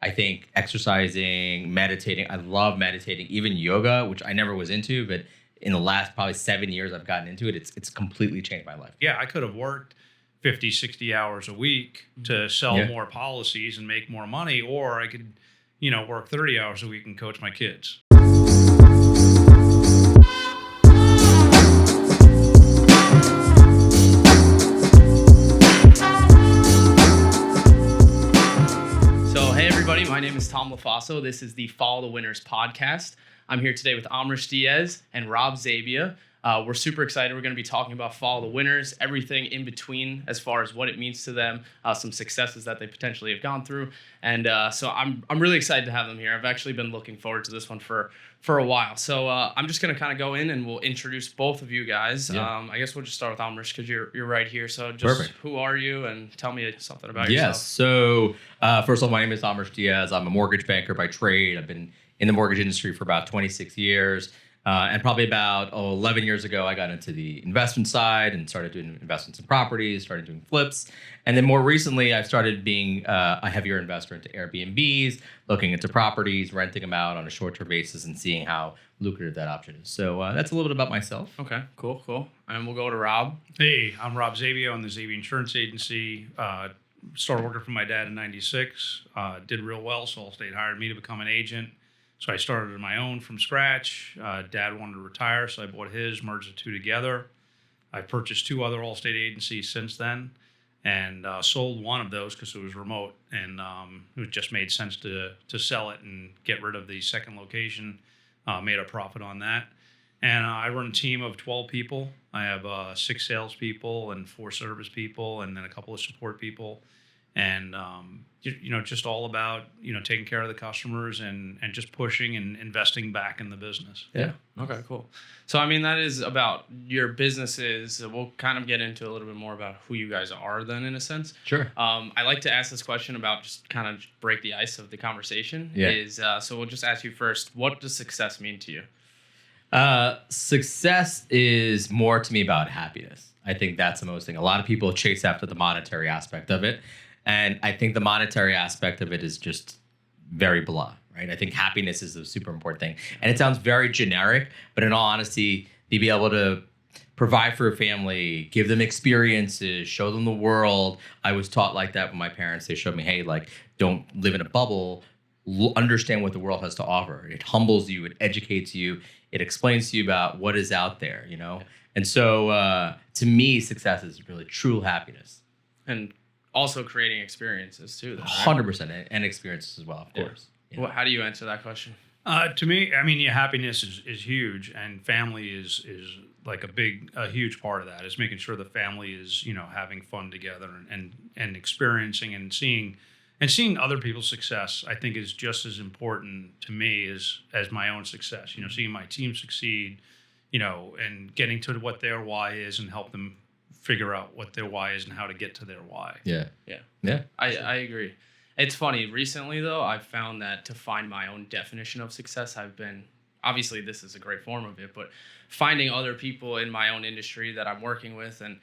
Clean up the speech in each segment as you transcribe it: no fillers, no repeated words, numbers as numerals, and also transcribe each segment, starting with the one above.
I think exercising, meditating, I love meditating, even yoga, which I never was into, but in the last probably 7 years I've gotten into it. It's completely changed my life. Yeah, I could have worked 50, 60 hours a week to sell more policies and make more money, or I could, work 30 hours a week and coach my kids. My name is Tom LaFaso. This is the Follow the Winners podcast. I'm here today with Amrish Diaz and Rob Zabbia. We're super excited. We're going to be talking about Follow the Winners, everything in between as far as what it means to them, some successes that they potentially have gone through. And so I'm really excited to have them here. I've actually been looking forward to this one for a while. So I'm just going to kind of go in and we'll introduce both of you guys. Yeah. I guess we'll just start with Amrish because you're right here. So just Perfect. Who are you and tell me something about yourself. Yes. So first of all, my name is Amrish Diaz. I'm a mortgage banker by trade. I've been in the mortgage industry for about 26 years. And probably about 11 years ago, I got into the investment side and started doing investments in properties, started doing flips. And then more recently, I've started being a heavier investor into Airbnbs, looking into properties, renting them out on a short-term basis and seeing how lucrative that option is. So that's a little bit about myself. Okay, cool. And we'll go to Rob. Hey, I'm Rob Zabbia. I'm the Zabbia Insurance Agency. Started working for my dad in 96. Did real well, so AllState hired me to become an agent. So I started on my own from scratch. Dad wanted to retire, so I bought his, merged the two together. I purchased two other Allstate agencies since then and sold one of those because it was remote. And it just made sense to sell it and get rid of the second location. Made a profit on that. And I run a team of 12 people. I have 6 salespeople and 4 service people and then a couple of support people. And, just all about, taking care of the customers and just pushing and investing back in the business. Yeah. Okay, cool. So, that is about your businesses. We'll kind of get into a little bit more about who you guys are then, in a sense. Sure. I like to ask this question about just kind of break the ice of the conversation. Yeah. So we'll just ask you first, what does success mean to you? Success is more to me about happiness. I think that's the most thing. A lot of people chase after the monetary aspect of it. And I think the monetary aspect of it is just very blah, right? I think happiness is a super important thing. And it sounds very generic, but in all honesty, to be able to provide for a family, give them experiences, show them the world. I was taught like that with my parents. They showed me, hey, don't live in a bubble. Understand what the world has to offer. It humbles you. It educates you. It explains to you about what is out there, And so to me, success is really true happiness. And also creating experiences too. 100%, and experiences as well, of course. Yeah. Well, how do you answer that question? To me, happiness is huge, and family is like a huge part of that. Is making sure the family is having fun together and experiencing and seeing other people's success. I think is just as important to me as my own success. Seeing my team succeed, and getting to what their why is and help them figure out what their why is and how to get to their why. Yeah. I agree. It's funny. Recently, though, I've found that to find my own definition of success, obviously this is a great form of it, but finding other people in my own industry that I'm working with and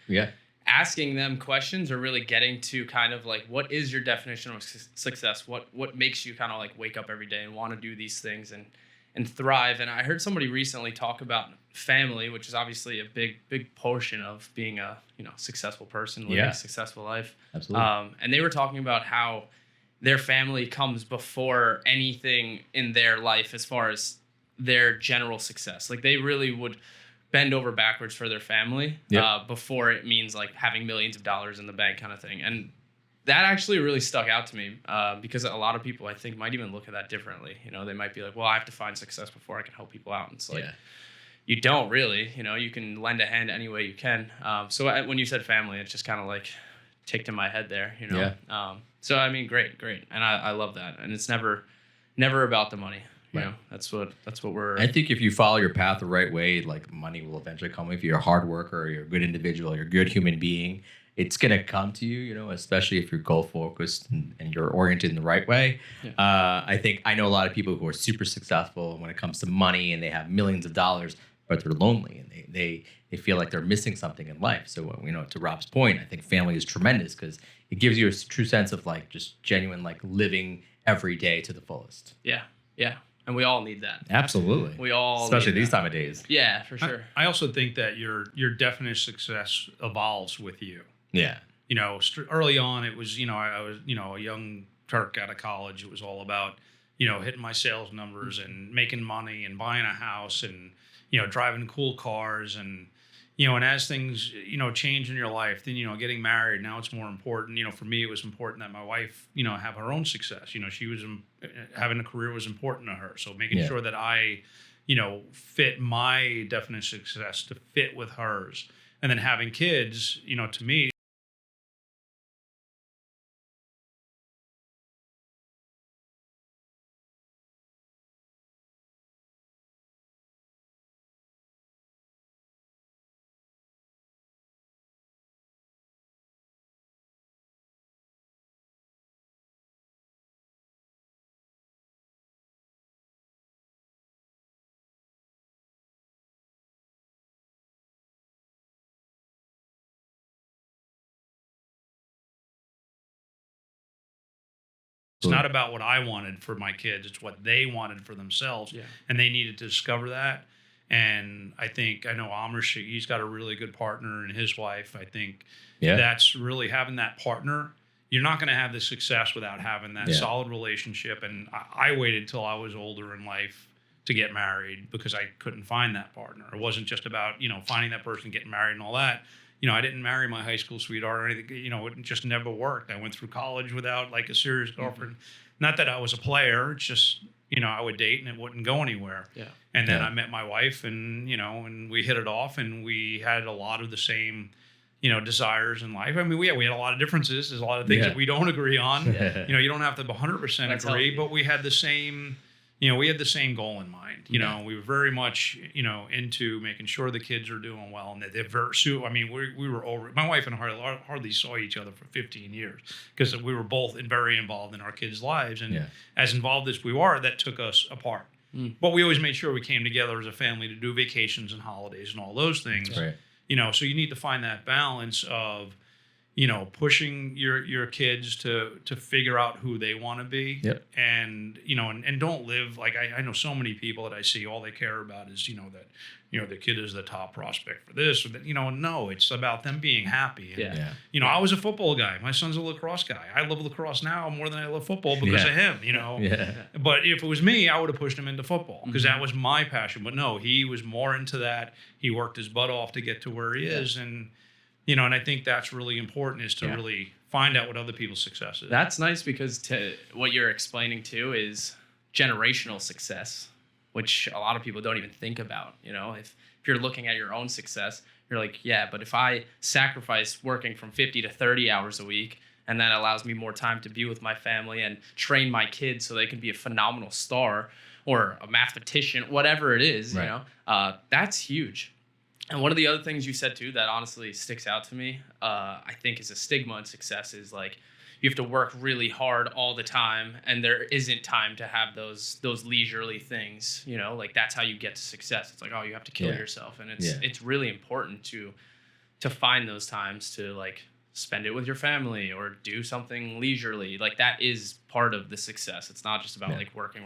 asking them questions or really getting to kind of what is your definition of success? What makes you kind of wake up every day and want to do these things and thrive. And I heard somebody recently talk about family, which is obviously a big portion of being a successful person living a successful life. Absolutely. And they were talking about how their family comes before anything in their life as far as their general success. They really would bend over backwards for their family before it means having millions of dollars in the bank kind of thing. And that actually really stuck out to me because a lot of people, I think, might even look at that differently. They might be like, well, I have to find success before I can help people out. And it's you don't really. You can lend a hand any way you can. So when you said family, it's just kind of ticked in my head there, Yeah. So, great. And I love that. And it's never about the money. That's what we're... I think if you follow your path the right way, money will eventually come. If you're a hard worker, you're a good individual, you're a good human being, it's going to come to you, especially if you're goal-focused and you're oriented in the right way. Yeah. I know a lot of people who are super successful when it comes to money and they have millions of dollars, but they're lonely and they feel like they're missing something in life. So, to Rob's point, I think family is tremendous because it gives you a true sense of just genuine living every day to the fullest. Yeah. Yeah. And we all need that. Absolutely. We all especially need these that. time of days. Yeah, for sure. I also think that your definition of success evolves with you. Yeah. You know, early on, it was, I was, a young Turk out of college. It was all about, hitting my sales numbers and making money and buying a house and, driving cool cars. And, and as things, change in your life, then, getting married, now it's more important. For me, it was important that my wife, have her own success. She was, having a career was important to her. So making sure that I, fit my definition of success to fit with hers. And then having kids, to me, it's not about what I wanted for my kids. It's what they wanted for themselves. Yeah. And they needed to discover that. And I know Amrish, he's got a really good partner and his wife. I think that's really having that partner. You're not going to have the success without having that solid relationship. And I waited till I was older in life to get married because I couldn't find that partner. It wasn't just about, finding that person, getting married and all that. I didn't marry my high school sweetheart or anything. It just never worked. I went through college without like a serious girlfriend. Not that I was a player. It's just, I would date and it wouldn't go anywhere. Yeah. And then I met my wife and, and we hit it off and we had a lot of the same, desires in life. I mean, we had a lot of differences. There's a lot of things that we don't agree on. You don't have to 100% That's agree, healthy. but we had the same, we had the same goal in mind. We were very much, into making sure the kids are doing well and that they're very, we were over, my wife and I hardly saw each other for 15 years because we were both very involved in our kids' lives. And as involved as we were, that took us apart. But we always made sure we came together as a family to do vacations and holidays and all those things. That's right. So you need to find that balance of, pushing your kids to figure out who they want to be. Yep. And, and don't live like I know so many people that I see, all they care about is, that, the kid is the top prospect for this or that, no, it's about them being happy. And, I was a football guy. My son's a lacrosse guy. I love lacrosse now more than I love football because of him, But if it was me, I would have pushed him into football because that was my passion. But no, he was more into that. He worked his butt off to get to where he is. And, and I think that's really important is to really find out what other people's success is. That's nice because what you're explaining too is generational success, which a lot of people don't even think about. If you're looking at your own success, you're like, yeah, but if I sacrifice working from 50 to 30 hours a week, and that allows me more time to be with my family and train my kids so they can be a phenomenal star or a mathematician, whatever it is, that's huge. And one of the other things you said too that honestly sticks out to me, I think is a stigma in success is like you have to work really hard all the time and there isn't time to have those leisurely things, like that's how you get to success. It's like, oh, you have to kill yourself. And it's really important to find those times to like spend it with your family or do something leisurely. Like that is part of the success. It's not just about like working.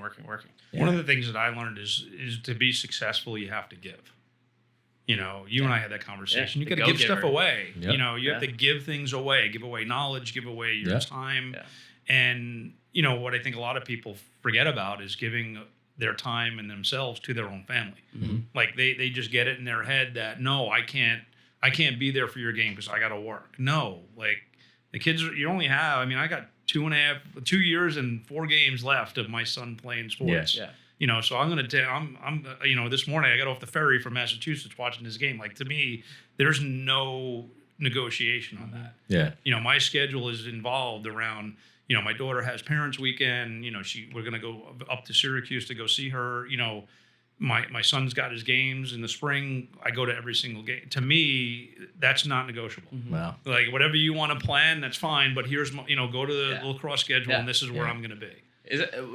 Yeah. One of the things that I learned is to be successful, you have to give. You and I had that conversation. You got to give stuff away. Yep. You have to give things away. Give away knowledge. Give away your time. Yeah. And what I think a lot of people forget about is giving their time and themselves to their own family. Mm-hmm. Like they just get it in their head that no, I can't be there for your game because I got to work. No, like the kids, you only have. I mean, I got 2 years and 4 games left of my son playing sports. Yeah. So I'm going to I'm this morning I got off the ferry from Massachusetts watching this game. Like to me, there's no negotiation on that. Yeah. My schedule is involved around, my daughter has parents weekend, we're going to go up to Syracuse to go see her. My son's got his games in the spring. I go to every single game. To me, that's not negotiable. Mm-hmm. Wow. Like whatever you want to plan, that's fine. But here's, go to the lacrosse schedule and this is where I'm going to be.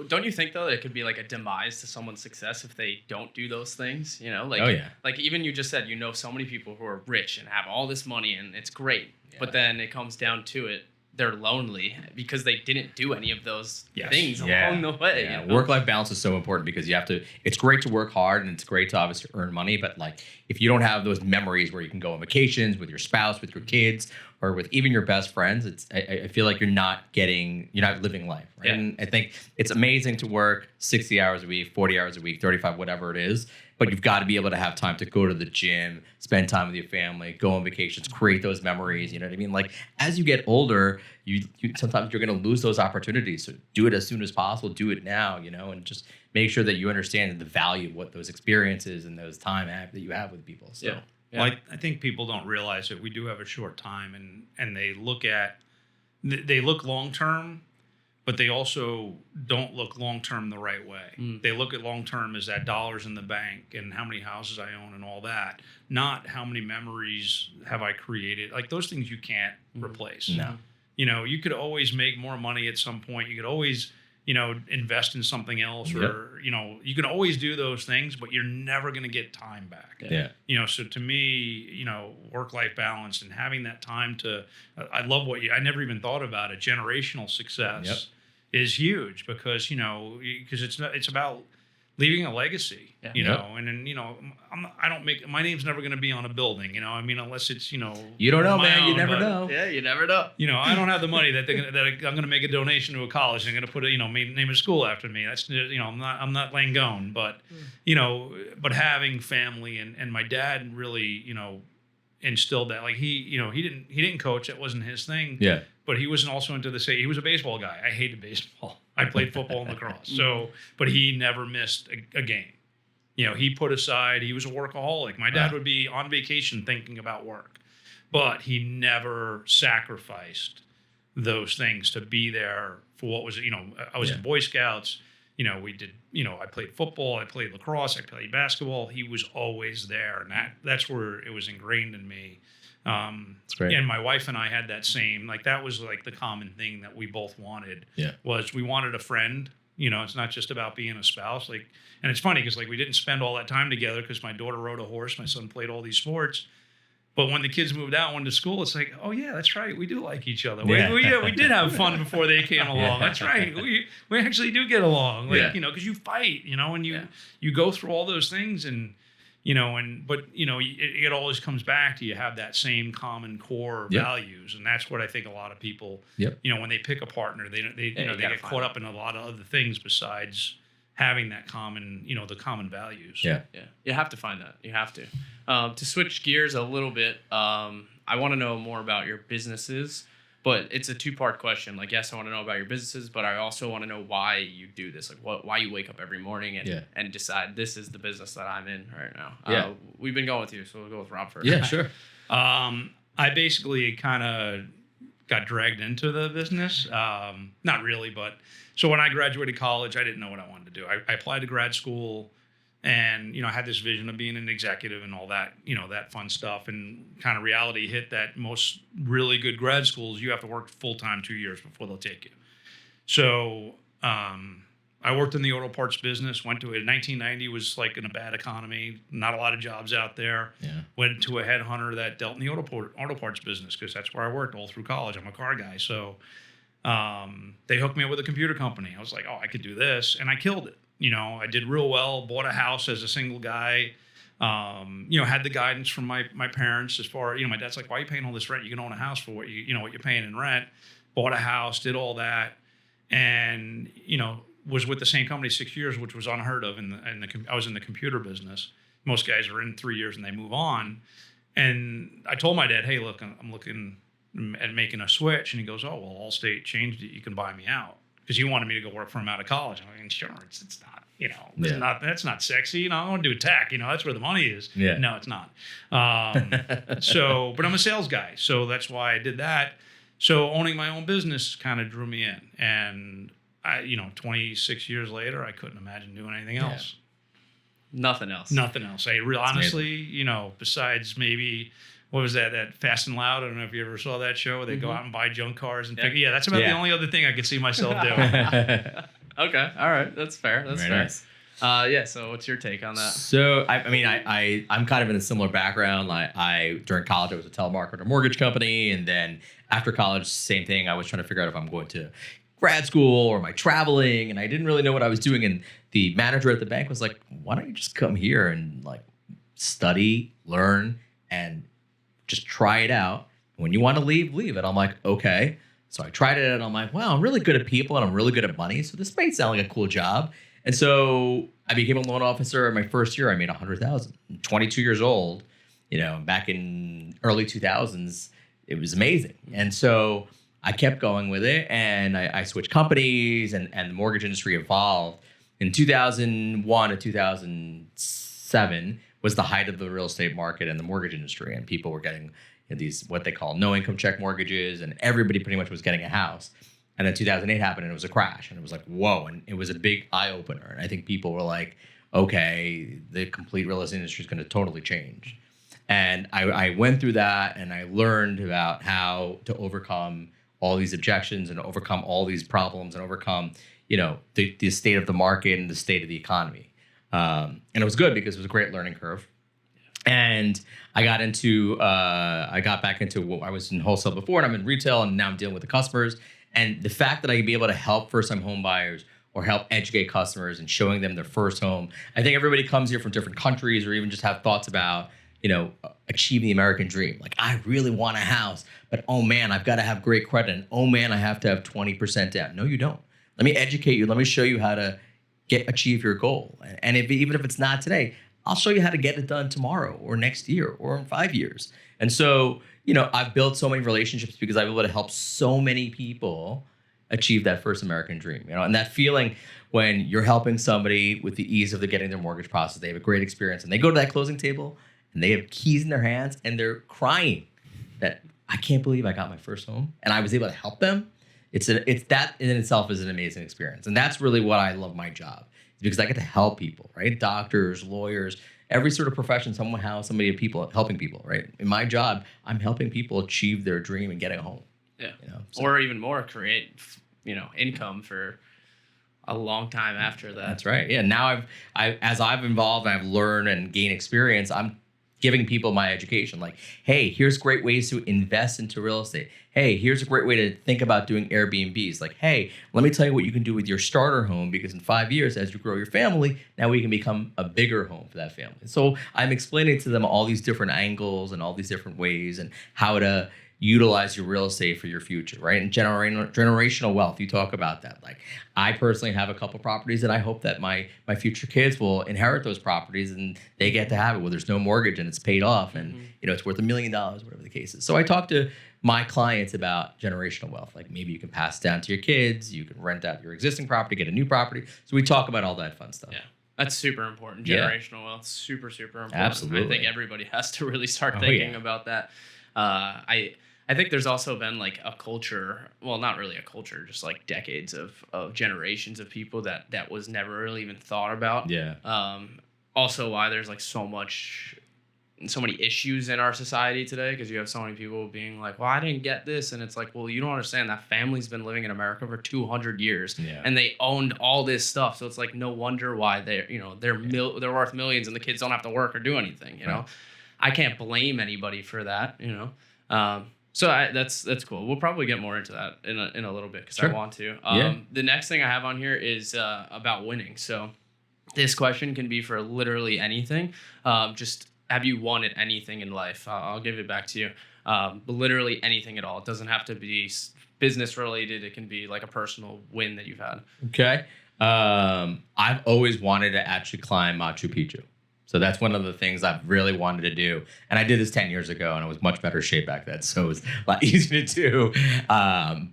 Don't you think though that it could be like a demise to someone's success if they don't do those things? Like even you just said so many people who are rich and have all this money and it's great, but then it comes down to it, they're lonely because they didn't do any of those things Yeah. along the way. Yeah. You know? Work-life balance is so important because you have to. It's great to work hard and it's great to obviously earn money, but like if you don't have those memories where you can go on vacations with your spouse, with your kids, or with even your best friends, I feel like you're not living life, right? Yeah. And I think it's amazing to work 60 hours a week, 40 hours a week, 35, whatever it is, but you've got to be able to have time to go to the gym, spend time with your family, go on vacations, create those memories. You know what I mean? Like as you get older, you sometimes you're going to lose those opportunities. So do it as soon as possible. Do it now, and just make sure that you understand the value of what those experiences and those time that you have with people. So. Yeah. Well, I think people don't realize that we do have a short time, and they look long term, but they also don't look long term the right way. They look at long term as that dollars in the bank and how many houses I own and all that, not how many memories have I created. Like those things you can't replace. No. You could always make more money at some point. You could always invest in something else, or you can always do those things, but you're never going to get time back. Yeah. So to me, work-life balance and having that time I love I never even thought about it. Generational success is huge because it's about leaving a legacy, and then, I don't make, my name's never going to be on a building, unless it's, you don't know, man. You never but, know. Yeah, you never know. I don't have the money that I'm going to make a donation to a college. I'm going to put name a school after me. That's, I'm not Langone, but, but having family and my dad really, instilled that. Like he didn't coach. That wasn't his thing. Yeah. But he wasn't also into he was a baseball guy. I hated baseball. I played football and lacrosse. But he never missed a game. He put aside, he was a workaholic. My dad would be on vacation thinking about work, but he never sacrificed those things to be there for what was, I was in Boy Scouts. We did, I played football, I played lacrosse, I played basketball. He was always there. And that's where it was ingrained in me. That's great. And my wife and I had that same, that was like the common thing that we both wanted. Was we wanted a friend. It's not just about being a spouse. And it's funny because we didn't spend all that time together because my daughter rode a horse, my son played all these sports. But when the kids moved out, went to school, it's like, oh yeah, that's right, we do like each other. We did have fun before they came along. That's right, we actually do get along. Because you fight, and you go through all those things, and it always comes back to you have that same common core values, and that's what I think a lot of people, when they pick a partner, they get caught up in a lot of other things besides having that common, the common values. Yeah. You have to find that. You have to. To switch gears a little bit, I want to know more about your businesses, but it's a two-part question. Yes, I want to know about your businesses, but I also want to know why you do this. Why you wake up every morning and decide this is the business that I'm in right now. We've been going with you, so we'll go with Rob first. Yeah, sure. I basically kind of got dragged into the business. Not really, but so when I graduated college, I didn't know what I wanted to do. I applied to grad school, and I had this vision of being an executive and all that, that fun stuff. And kind of reality hit that most really good grad schools, you have to work full-time 2 years before they'll take you. So I worked in the auto parts business, went to it. 1990 was in a bad economy, not a lot of jobs out there. Went to a headhunter that dealt in the auto parts business because that's where I worked all through college. I'm a car guy. So they hooked me up with a computer company. I was like, oh, I could do this. And I killed it. I did real well, bought a house as a single guy, had the guidance from my parents as far, my dad's like, why are you paying all this rent? You can own a house for what what you're paying in rent. Bought a house, did all that. And, was with the same company 6 years, which was unheard of. I was in the computer business. Most guys are in 3 years and they move on. And I told my dad, hey, look, I'm looking at making a switch. And he goes, oh, well, AllState changed it. You can buy me out. Because he wanted me to go work for him out of college. I'm like, insurance, it's not, that's not sexy. I want to do tech. That's where the money is. Yeah. No, it's not. But I'm a sales guy. So that's why I did that. So owning my own business kind of drew me in. And 26 years later, I couldn't imagine doing anything else. Nothing else. Honestly, besides maybe, what was that Fast and Loud? I don't know if you ever saw that show where they go out and buy junk cars and pick. Yeah, that's about the only other thing I could see myself doing. Okay, all right, that's fair. That's Very fair. Nice. So what's your take on that? So I'm kind of in a similar background. During college I was a telemarketer, mortgage company, and then after college, same thing. I was trying to figure out if I'm going to grad school or am I traveling, and I didn't really know what I was doing. And the manager at the bank was like, "Why don't you just come here and like study, learn, and just try it out. When you want to leave, leave it." I'm like, okay. So I tried it and I'm like, wow, I'm really good at people and I'm really good at money. So this may sound like a cool job. And so I became a loan officer. In my first year, I made $100,000. 22 years old, back in early 2000s, it was amazing. And so I kept going with it, and I switched companies, and the mortgage industry evolved. In 2001 to 2007 was the height of the real estate market and the mortgage industry, and people were getting these what they call no income check mortgages, and everybody pretty much was getting a house. And then 2008 happened, and it was a crash, and it was like, whoa, and it was a big eye opener. And I think people were like, okay, the complete real estate industry is going to totally change. And I went through that, and I learned about how to overcome all these objections and overcome all these problems and overcome, the state of the market and the state of the economy. And it was good because it was a great learning curve. And I got back into what I was in wholesale before, and I'm in retail, and now I'm dealing with the customers. And the fact that I can be able to help first-time home buyers or help educate customers and showing them their first home. I think everybody comes here from different countries or even just have thoughts about, achieving the American dream. Like, I really want a house, but oh man, I've got to have great credit. And oh man, I have to have 20% down. No, you don't. Let me educate you. Let me show you how to achieve your goal. And even if it's not today, I'll show you how to get it done tomorrow or next year or in 5 years. And so, I've built so many relationships because I've been able to help so many people achieve that first American dream. And that feeling when you're helping somebody with the ease of getting their mortgage process, they have a great experience, and they go to that closing table and they have keys in their hands and they're crying that I can't believe I got my first home and I was able to help them. It's that in itself is an amazing experience. And that's really what I love my job, because I get to help people, right? Doctors, lawyers, every sort of profession, helping people, right? In my job, I'm helping people achieve their dream and getting a home. Yeah. Or even more, create, income for a long time after that. That's right. Yeah. Now as I've evolved and I've learned and gained experience, I'm giving people my education. Like, hey, here's great ways to invest into real estate. Hey, here's a great way to think about doing Airbnbs. Like, hey, let me tell you what you can do with your starter home, because in 5 years, as you grow your family, now we can become a bigger home for that family. So I'm explaining to them all these different angles and all these different ways and how to utilize your real estate for your future, right? And generational wealth, you talk about that. Like, I personally have a couple properties, and I hope that my future kids will inherit those properties and they get to have it where there's no mortgage and it's paid off, and it's worth $1 million, whatever the case is. So I talk to my clients about generational wealth. Like, maybe you can pass it down to your kids, you can rent out your existing property, get a new property. So we talk about all that fun stuff. Yeah. That's super important. Generational wealth, super, super important. Absolutely. I think everybody has to really start thinking about that. I think there's also been like a culture, well, not really a culture, just like decades of generations of people that was never really even thought about. Yeah. Also why there's like so many issues in our society today, because you have so many people being like, well, I didn't get this. And it's like, well, you don't understand that family's been living in America for 200 years and they owned all this stuff. So it's like, no wonder why they're worth millions and the kids don't have to work or do anything, you know? I can't blame anybody for that, So that's cool. We'll probably get more into that in a little bit because I want to. The next thing I have on here is about winning. So this question can be for literally anything. Just have you won at anything in life? I'll give it back to you. But literally anything at all. It doesn't have to be business related. It can be like a personal win that you've had. Okay. I've always wanted to actually climb Machu Picchu. So that's one of the things I've really wanted to do. And I did this 10 years ago, and I was much better shape back then. So it was a lot easier to do.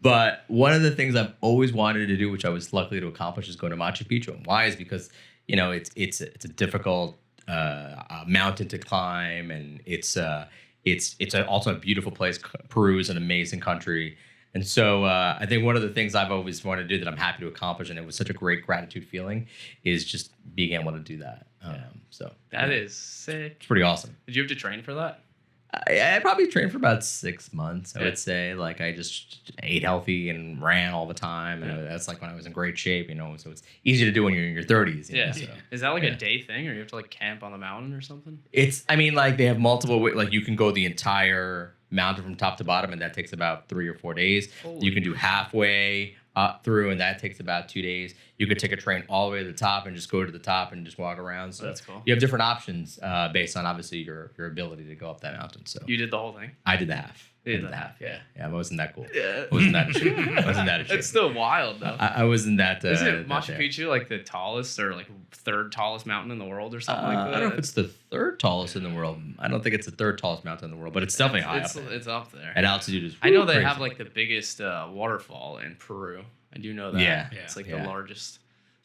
But one of the things I've always wanted to do, which I was lucky to accomplish, is go to Machu Picchu. And why is because, it's a difficult mountain to climb. And it's also a beautiful place. Peru is an amazing country. And so I think one of the things I've always wanted to do that I'm happy to accomplish, and it was such a great gratitude feeling, is just being able to do that. So that is sick. It's pretty awesome. Did you have to train for that? I probably trained for about 6 months, I would say. Like, I just ate healthy and ran all the time. And that's like when I was in great shape, So it's easy to do when you're in your 30s. So. Is that like a day thing, or you have to like camp on the mountain or something? They have multiple, like you can go the entire mountain from top to bottom, and that takes about 3 or 4 days. Holy You can do halfway up through, and that takes about 2 days. You could take a train all the way to the top and just go to the top and just walk around. So That's cool. you have different options based on obviously your ability to go up that mountain. So You did the whole thing? I did the half. You I did did the half, Yeah, it wasn't that cool. Yeah. It wasn't that. It wasn't that. It's still wild, though. I wasn't that. Isn't that Machu there. Picchu like the tallest or like third tallest mountain in the world or something like that? I don't know if it's the third tallest in the world. I don't think it's the third tallest mountain in the world, but it's definitely high up there. It's up there. At altitude is. I know they crazy. have like the biggest waterfall in Peru. I do know that. Yeah. It's like Yeah. the largest.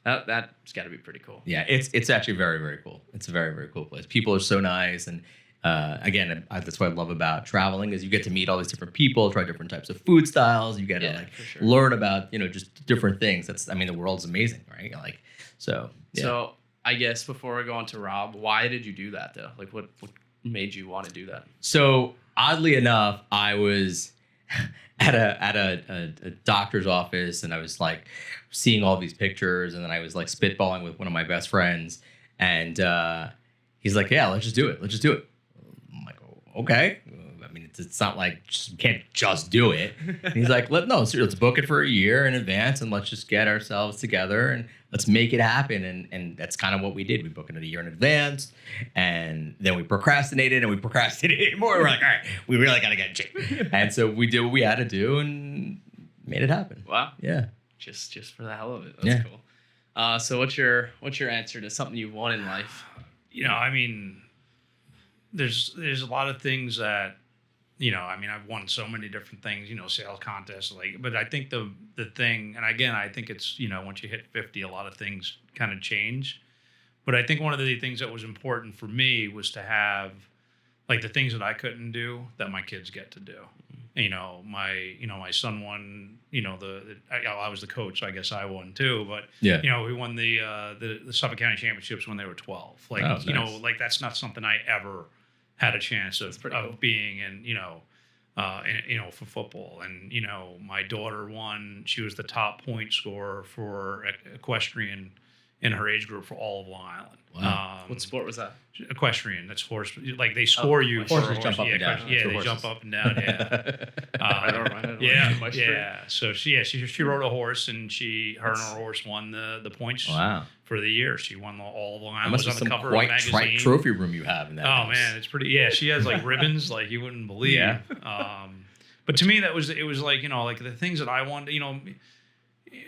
That's got to be pretty cool. Yeah, it's actually very, very cool. It's a very, very cool place. People are so nice, and again, that's what I love about traveling is you get to meet all these different people, try different types of food styles. You get to like for sure. learn about just different things. The world's amazing, right? Like so. Yeah. So I guess before we go on to Rob, why did you do that though? Like what made you want to do that? So oddly enough, I was at a doctor's office, and I was like seeing all these pictures, and then I was like spitballing with one of my best friends, and he's like, "Yeah, let's just do it. Let's just do it." I'm like, oh, "Okay." I mean, it's not like you can't just do it. And he's like, let's book it for a year in advance, and let's just get ourselves together and let's make it happen. And that's kind of what we did. We booked it a year in advance, and then we procrastinated more. We're like, all right, we really got to get in shape. And so we did what we had to do and made it happen. Wow. Yeah. Just for the hell of it. That's cool. So what's your answer to something you want in life? There's a lot of things that, I've won so many different things, sales contests, but I think the thing, and again, I think it's, once you hit 50, a lot of things kind of change. But I think one of the things that was important for me was to have like the things that I couldn't do that my kids get to do. My son won, I was the coach, so I guess I won too, but we won the Suffolk County Championships when they were 12. Like, nice. Like that's not something I ever had a chance of cool. being in, for football. And, my daughter won, she was the top point scorer for equestrian in her age group for all of Long Island. Wow. What sport was that? Equestrian. That's horse. Like they score you. For horses jump up and down. Yeah, they Horses. jump up and down. Yeah. I don't know. Yeah. So she rode a horse, and her and her horse won the points for the year. She won all of Long That Island. must Was be on the some cover of a quite magazine. trophy room you have in that. Oh house. man, it's pretty. Yeah, she has like ribbons like you wouldn't believe. Yeah. But to me, it was like like the things that I wanted.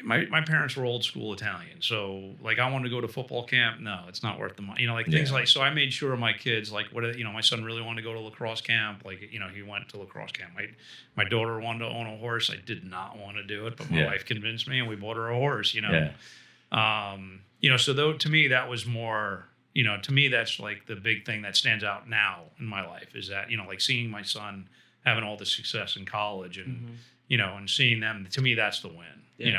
My parents were old school Italian, so like I wanted to go to football camp. No, it's not worth the money. Things like, so I made sure my kids like my son really wanted to go to lacrosse camp. Like he went to lacrosse camp. My daughter wanted to own a horse. I did not want to do it, but my wife convinced me, and we bought her a horse. So though to me that was more. To me that's like the big thing that stands out now in my life is that like seeing my son having all the success in college and and seeing them. To me, that's the win.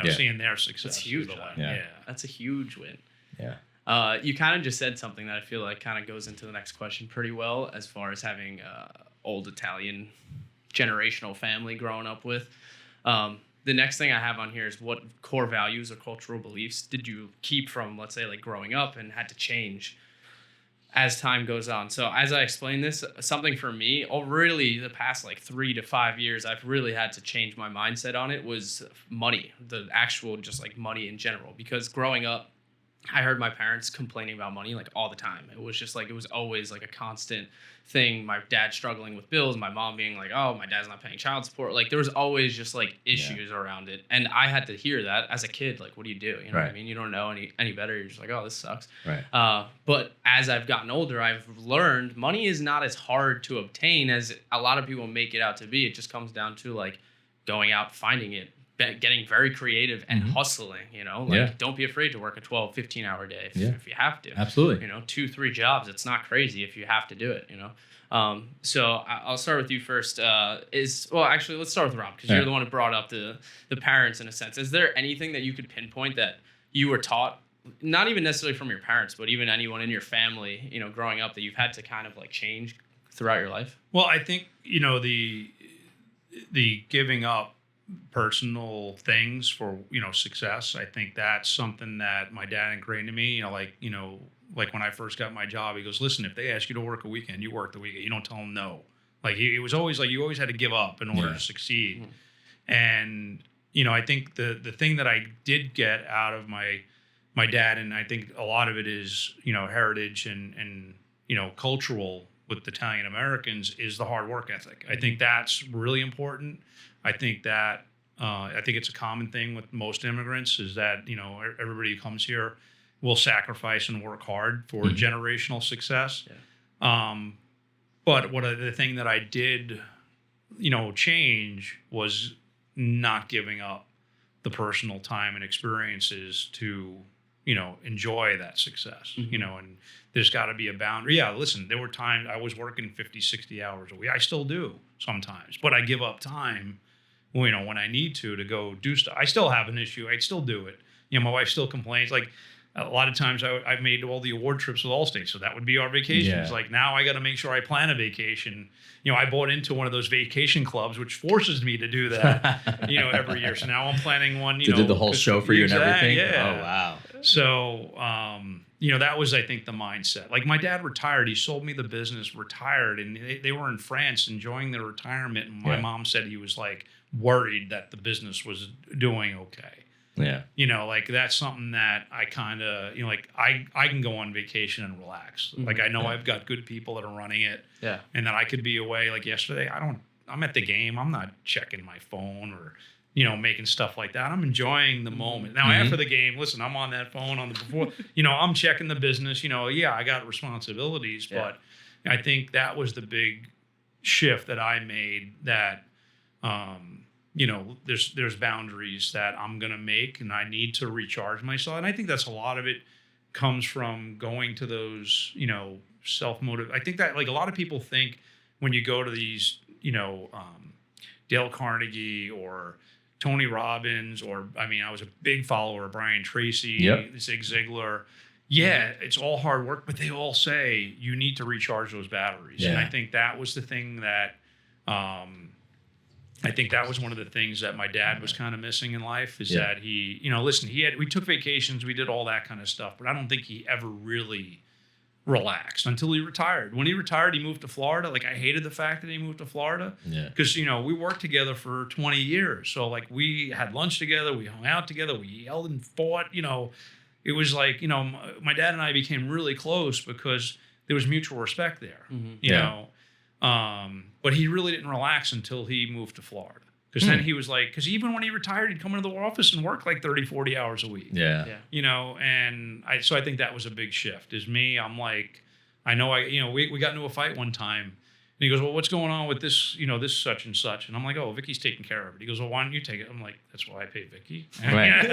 Seeing their success. That's huge. Is the win. Yeah. That's a huge win. Yeah. You kind of just said something that I feel like kind of goes into the next question pretty well, as far as having old Italian generational family growing up with. The next thing I have on here is what core values or cultural beliefs did you keep from, let's say, like growing up and had to change as time goes on? So as I explain this, something for me, really the past like 3 to 5 years, I've really had to change my mindset on it was money, the actual just like money in general. Because growing up, I heard my parents complaining about money like all the time. It was just like, it was always like a constant thing. My dad struggling with bills, my mom being like, oh, my dad's not paying child support. Like there was always just like issues around it. And I had to hear that as a kid. Like, what do? You know what I mean? You don't know any better. You're just like, oh, this sucks. Right. But as I've gotten older, I've learned money is not as hard to obtain as a lot of people make it out to be. It just comes down to like going out, finding it, getting very creative and hustling, don't be afraid to work a 12, 15-hour day if you have to. Absolutely. 2, 3 jobs. It's not crazy if you have to do it, So I'll start with you first. Actually, let's start with Rob, because you're the one who brought up the parents in a sense. Is there anything that you could pinpoint that you were taught, not even necessarily from your parents, but even anyone in your family, growing up, that you've had to kind of like change throughout your life? Well, I think, the giving up personal things for success. I think that's something that my dad ingrained in me. Like when I first got my job, he goes, "Listen, if they ask you to work a weekend, you work the weekend. You don't tell them no. Like it was always like you always had to give up in order to succeed. And I think the thing that I did get out of my dad, and I think a lot of it is heritage and cultural with Italian Americans, is the hard work ethic. I think that's really important. I think it's a common thing with most immigrants is that everybody who comes here will sacrifice and work hard for generational success. But the thing that I did change was not giving up the personal time and experiences to enjoy that success. And there's got to be a boundary. Yeah, listen, there were times I was working 50, 60 hours a week. I still do sometimes, but I give up time when I need to go do stuff. I still have an issue. I'd still do it. My wife still complains. Like a lot of times I've made all the award trips with AllState. So that would be our vacations. Like now I got to make sure I plan a vacation. I bought into one of those vacation clubs, which forces me to do that, every year. So now I'm planning one, to do the whole show for you and everything. Yeah. Oh, wow. So, that was, I think, the mindset. Like my dad retired. He sold me the business, retired, and they were in France enjoying their retirement. And my mom said he was like worried that the business was doing okay. Yeah. Like that's something that I kind of, like I can go on vacation and relax. Like I know I've got good people that are running it. Yeah. And that I could be away. Like yesterday, I'm at the game. I'm not checking my phone or, making stuff like that. I'm enjoying the moment. Now, after the game, listen, I'm on that phone on the before, I'm checking the business, I got responsibilities, but I think that was the big shift that I made that, there's boundaries that I'm going to make and I need to recharge myself. And I think that's a lot of it comes from going to those, self-motive. I think that like a lot of people think when you go to these, Dale Carnegie or Tony Robbins, or, I was a big follower of Brian Tracy, Zig Ziglar. Yeah, it's all hard work, but they all say you need to recharge those batteries. And I think that was the thing that, I think that was one of the things that my dad was kind of missing in life is that he, listen, we took vacations, we did all that kind of stuff, but I don't think he ever really relaxed until he retired. When he retired, he moved to Florida. Like I hated the fact that he moved to Florida because, we worked together for 20 years. So like we had lunch together, we hung out together, we yelled and fought, it was like, my dad and I became really close because there was mutual respect there, you know. But he really didn't relax until he moved to Florida. Because then he was like, because even when he retired, he'd come into the office and work like 30, 40 hours a week. And so I think that was a big shift. Is me, I'm like, I know we got into a fight one time. And he goes, well, what's going on with this, this such and such? And I'm like, oh, Vicky's taking care of it. He goes, well, why don't you take it? I'm like, that's why I pay Vicky. Right,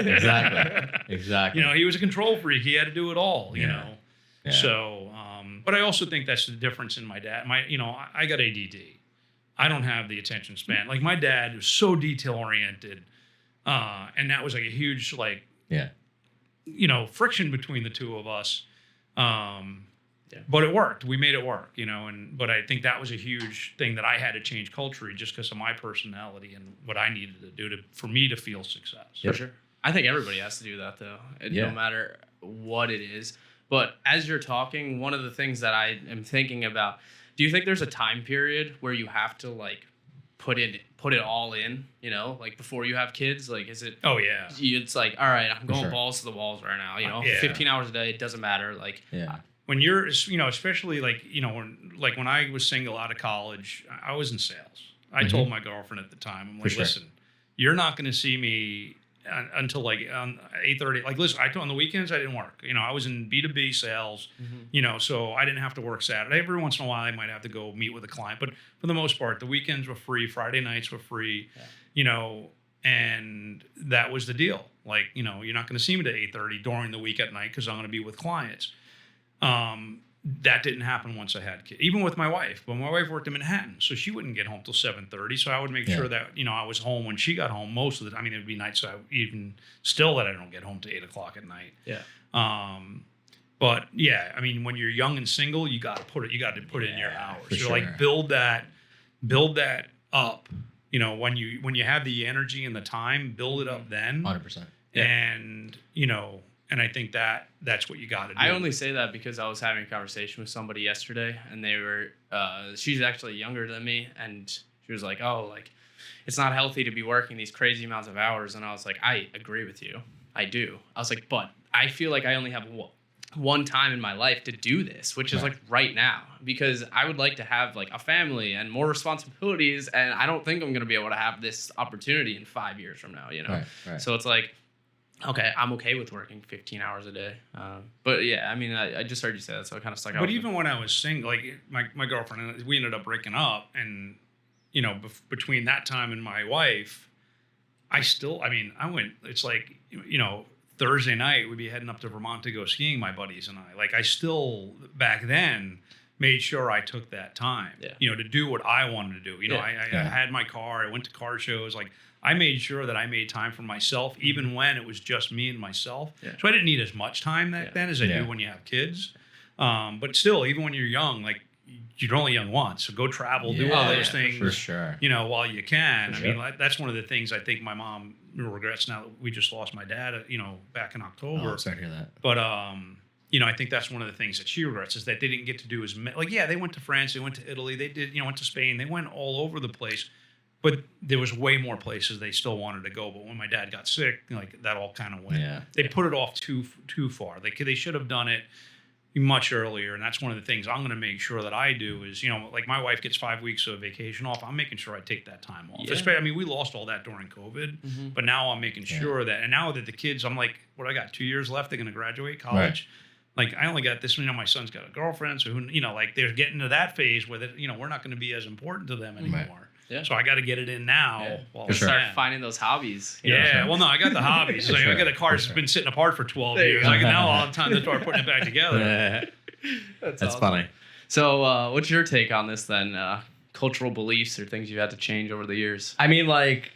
exactly. He was a control freak. He had to do it all, you know. Yeah. So, but I also think that's the difference in my dad. I got ADD. I don't have the attention span. Like my dad was so detail oriented, and that was like a huge friction between the two of us. But it worked. We made it work, but I think that was a huge thing that I had to change culturally just because of my personality and what I needed to do for me to feel success. For sure. I think everybody has to do that though, no matter what it is. But as you're talking, one of the things that I am thinking about, do you think there's a time period where you have to like put it all in, like before you have kids? Like, is it? Oh yeah. It's like, all right, I'm going balls to the walls right now. 15 hours a day, it doesn't matter. Like, when you're, especially like, when I was single out of college, I was in sales. I told my girlfriend at the time, I'm like, listen, you're not going to see me until like 8:30. Like, listen, on the weekends I didn't work. I was in B2B sales. So I didn't have to work Saturday. Every once in a while I might have to go meet with a client, but for the most part, the weekends were free. Friday nights were free. And that was the deal. Like, you're not going to see me to 8:30 during the week at night because I'm going to be with clients. That didn't happen once I had kids. Even with my wife. But my wife worked in Manhattan, so she wouldn't get home till 7:30. So I would make sure that, I was home when she got home most of the time. It would be nights even still that I don't get home till 8 o'clock at night. But yeah, when you're young and single, you got to put it in your hours. So like build that up. When you have the energy and the time, build it up then. 100%. And, And I think that's what you got to do. I only say that because I was having a conversation with somebody yesterday, and they were, she's actually younger than me, and she was like, oh, like, it's not healthy to be working these crazy amounts of hours. And I was like, I agree with you. I do. I was like, but I feel like I only have one time in my life to do this, which is like right now, because I would like to have like a family and more responsibilities. And I don't think I'm going to be able to have this opportunity in 5 years from now, you know? Right. So it's like, okay, I'm okay with working 15 hours a day. But yeah, I mean, I just heard you say that, so I kind of stuck out. But even when I was single, like my girlfriend, we ended up breaking up, and you know, between that time and my wife, I went. It's like, you know, Thursday night we'd be heading up to Vermont to go skiing, my buddies and I. Like, I still back then made sure I took that time, you know, to do what I wanted to do. You know, I had my car. I went to car shows. Like, I made sure that I made time for myself, even when it was just me and myself. Yeah. So I didn't need as much time back then as I do when you have kids. But still, even when you're young, like, you're only young once. So go travel, do all those things, for sure. You know, while you can. I mean, that's one of the things I think my mom regrets now that we just lost my dad, you know, back in October. Oh, sorry to hear that. But, you know, I think that's one of the things that she regrets, is that they didn't get to do as many. Like, yeah, they went to France, they went to Italy, they did, you know, went to Spain, they went all over the place. But there was way more places they still wanted to go. But when my dad got sick, like, that all kind of went. Yeah. They put it off too far. They should have done it much earlier. And that's one of the things I'm going to make sure that I do is, you know, like, my wife gets 5 weeks of vacation off. I'm making sure I take that time off. I mean, we lost all that during COVID, but now I'm making sure that, and now that the kids, I'm like, what, I got 2 years left. They're going to graduate college. Like, I only got this, you know, my son's got a girlfriend. So, who, you know, like, they're getting to that phase where, you know, we're not going to be as important to them anymore. Yeah. So I got to get it in now. While start finding those hobbies. Well, no, I got the hobbies. Like, I got a car that's been sitting apart for 12 years. Like, now I'll have time to start putting it back together. That's awesome. Funny. So what's your take on this then? Cultural beliefs or things you've had to change over the years? I mean, like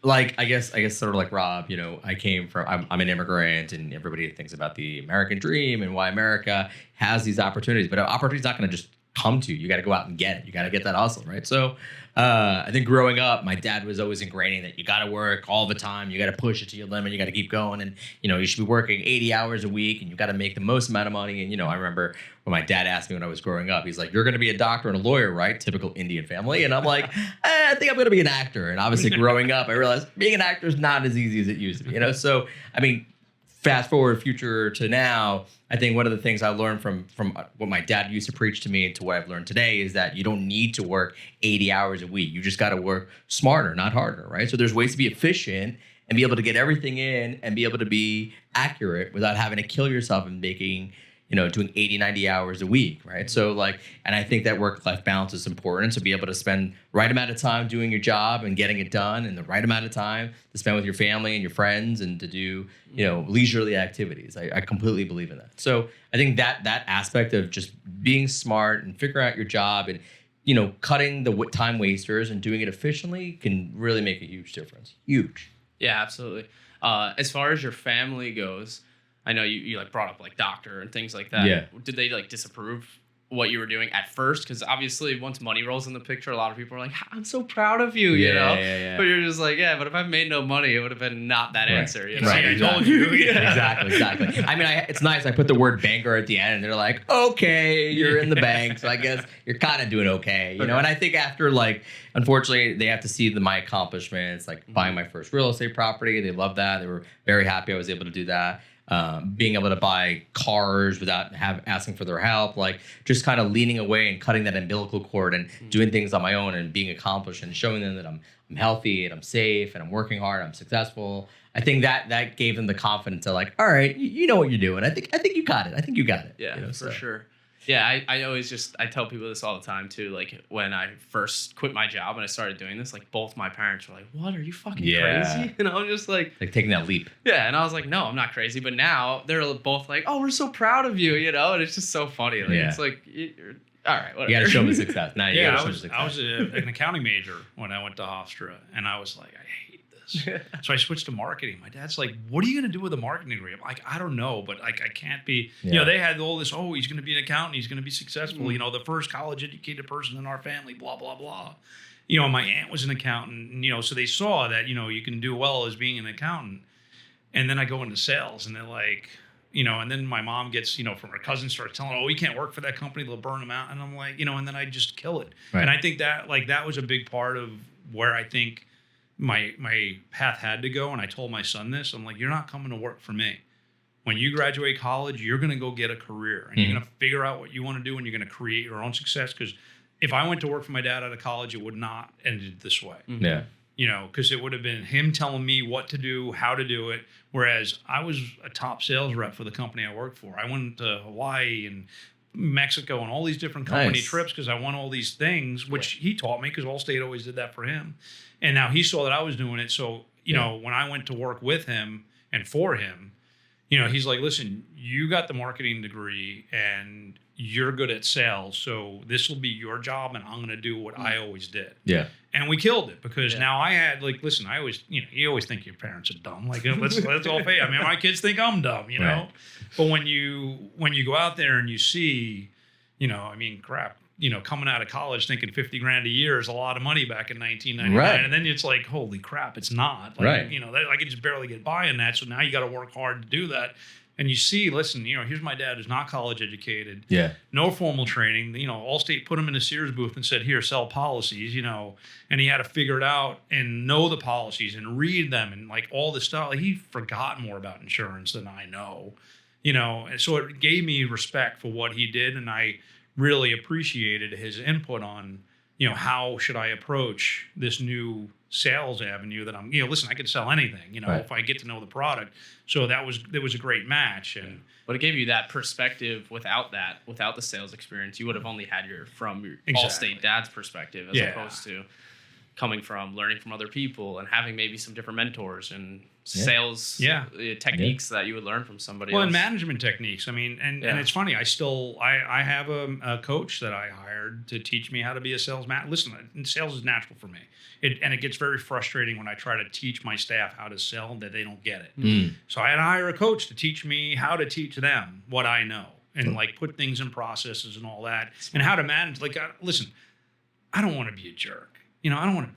I guess sort of like Rob, you know, I'm an immigrant, and everybody thinks about the American dream and why America has these opportunities, but opportunity's not going to just come to you. You got to go out and get it. You got to get that hustle, right? So I think growing up, my dad was always ingraining that you got to work all the time. You got to push it to your limit. You got to keep going. And, you know, you should be working 80 hours a week, and you got to make the most amount of money. And, you know, I remember when my dad asked me when I was growing up, he's like, you're going to be a doctor and a lawyer, right? Typical Indian family. And I'm like, I think I'm going to be an actor. And obviously growing up, I realized being an actor is not as easy as it used to be, you know? So, I mean, fast forward future to now, I think one of the things I learned from what my dad used to preach to me to what I've learned today is that you don't need to work 80 hours a week. You just got to work smarter, not harder, right? So there's ways to be efficient and be able to get everything in and be able to be accurate without having to kill yourself and making, you know, doing 80, 90 hours a week, right? So like, and I think that work-life balance is important, to be able to spend right amount of time doing your job and getting it done, and the right amount of time to spend with your family and your friends and to do, you know, leisurely activities. I completely believe in that. So I think that aspect of just being smart and figuring out your job and, you know, cutting the time wasters and doing it efficiently can really make a huge difference. Huge. Yeah, absolutely. As far as your family goes, I know you like brought up like doctor and things like that. Yeah. Did they like disapprove what you were doing at first? Because obviously once money rolls in the picture, a lot of people are like, I'm so proud of you, you know? Yeah. But you're just like, yeah, but if I made no money, it would have been not that answer. You know? Right. I told you. Exactly. I mean, it's nice. I put the word banker at the end, and they're like, okay, you're in the bank. So I guess you're kind of doing okay, you know? And I think after, like, unfortunately, they have to see my accomplishments, like buying my first real estate property. They love that. They were very happy I was able to do that. Being able to buy cars without asking for their help, like just kind of leaning away and cutting that umbilical cord and doing things on my own and being accomplished and showing them that I'm healthy and I'm safe and I'm working hard, I'm successful. I think that gave them the confidence to like, all right, you know what you're doing. I think you got it. I think you got it. Yeah, you know, for sure. Yeah, I always I tell people this all the time too. Like when I first quit my job and I started doing this, like both my parents were like, "What? Are you fucking crazy?" And I was just like taking that leap. Yeah, and I was like, "No, I'm not crazy." But now they're both like, "Oh, we're so proud of you," you know. And it's just so funny. Like it's like, all right, whatever. You got to show me success. Now you I was an accounting major when I went to Hofstra, and I was like, I hate this. So I switched to marketing. My dad's like, what are you going to do with a marketing degree? I'm like, I don't know, but like I can't be, you know, they had all this, oh, he's going to be an accountant, he's going to be successful, you know, the first college educated person in our family, blah, blah, blah. You know, my aunt was an accountant, and, you know, so they saw that, you know, you can do well as being an accountant. And then I go into sales, and they're like, and then my mom gets, from her cousin starts telling, oh, you can't work for that company, they'll burn them out. And I'm like, and then I just kill it. Right. And I think that that was a big part of where I think my path had to go. And I told my son this, I'm like, you're not coming to work for me. When you graduate college, you're going to go get a career and you're going to figure out what you want to do and you're going to create your own success. Because if I went to work for my dad out of college, it would not ended this way. Yeah. Because it would have been him telling me what to do, how to do it. Whereas I was a top sales rep for the company I worked for. I went to Hawaii and Mexico and all these different company trips because I won all these things, which he taught me because Allstate always did that for him. And now he saw that I was doing it. So, when I went to work with him and for him, he's like, listen, you got the marketing degree and you're good at sales. So this will be your job and I'm going to do what I always did. Yeah. And we killed it because now I had listen, I always, you always think your parents are dumb. Let's all pay. I mean, my kids think I'm dumb, know, but when you go out there and you see, crap, coming out of college thinking 50 grand a year is a lot of money back in 1999. Right. And then it's like, holy crap, it's not. I could just barely get by in that. So now you got to work hard to do that. And you see, listen, here's my dad who's not college educated. Yeah. No formal training. Allstate put him in a Sears booth and said, here, sell policies, and he had to figure it out and know the policies and read them and all this stuff. He forgot more about insurance than I know, and so it gave me respect for what he did. And I really appreciated his input on, how should I approach this new sales avenue that I'm, listen, I could sell anything, if I get to know the product. So it was a great match. But it gave you that perspective without the sales experience. You would have only had your Allstate dad's perspective as opposed to coming from learning from other people and having maybe some different mentors and sales techniques that you would learn from somebody else. And management techniques. I mean, and it's funny. I have a coach that I hired to teach me how to be a salesman. Listen, sales is natural for me. It gets very frustrating when I try to teach my staff how to sell that they don't get it. So I had to hire a coach to teach me how to teach them what I know and put things in processes and all that and how to manage. Listen, I don't want to be a jerk. I don't want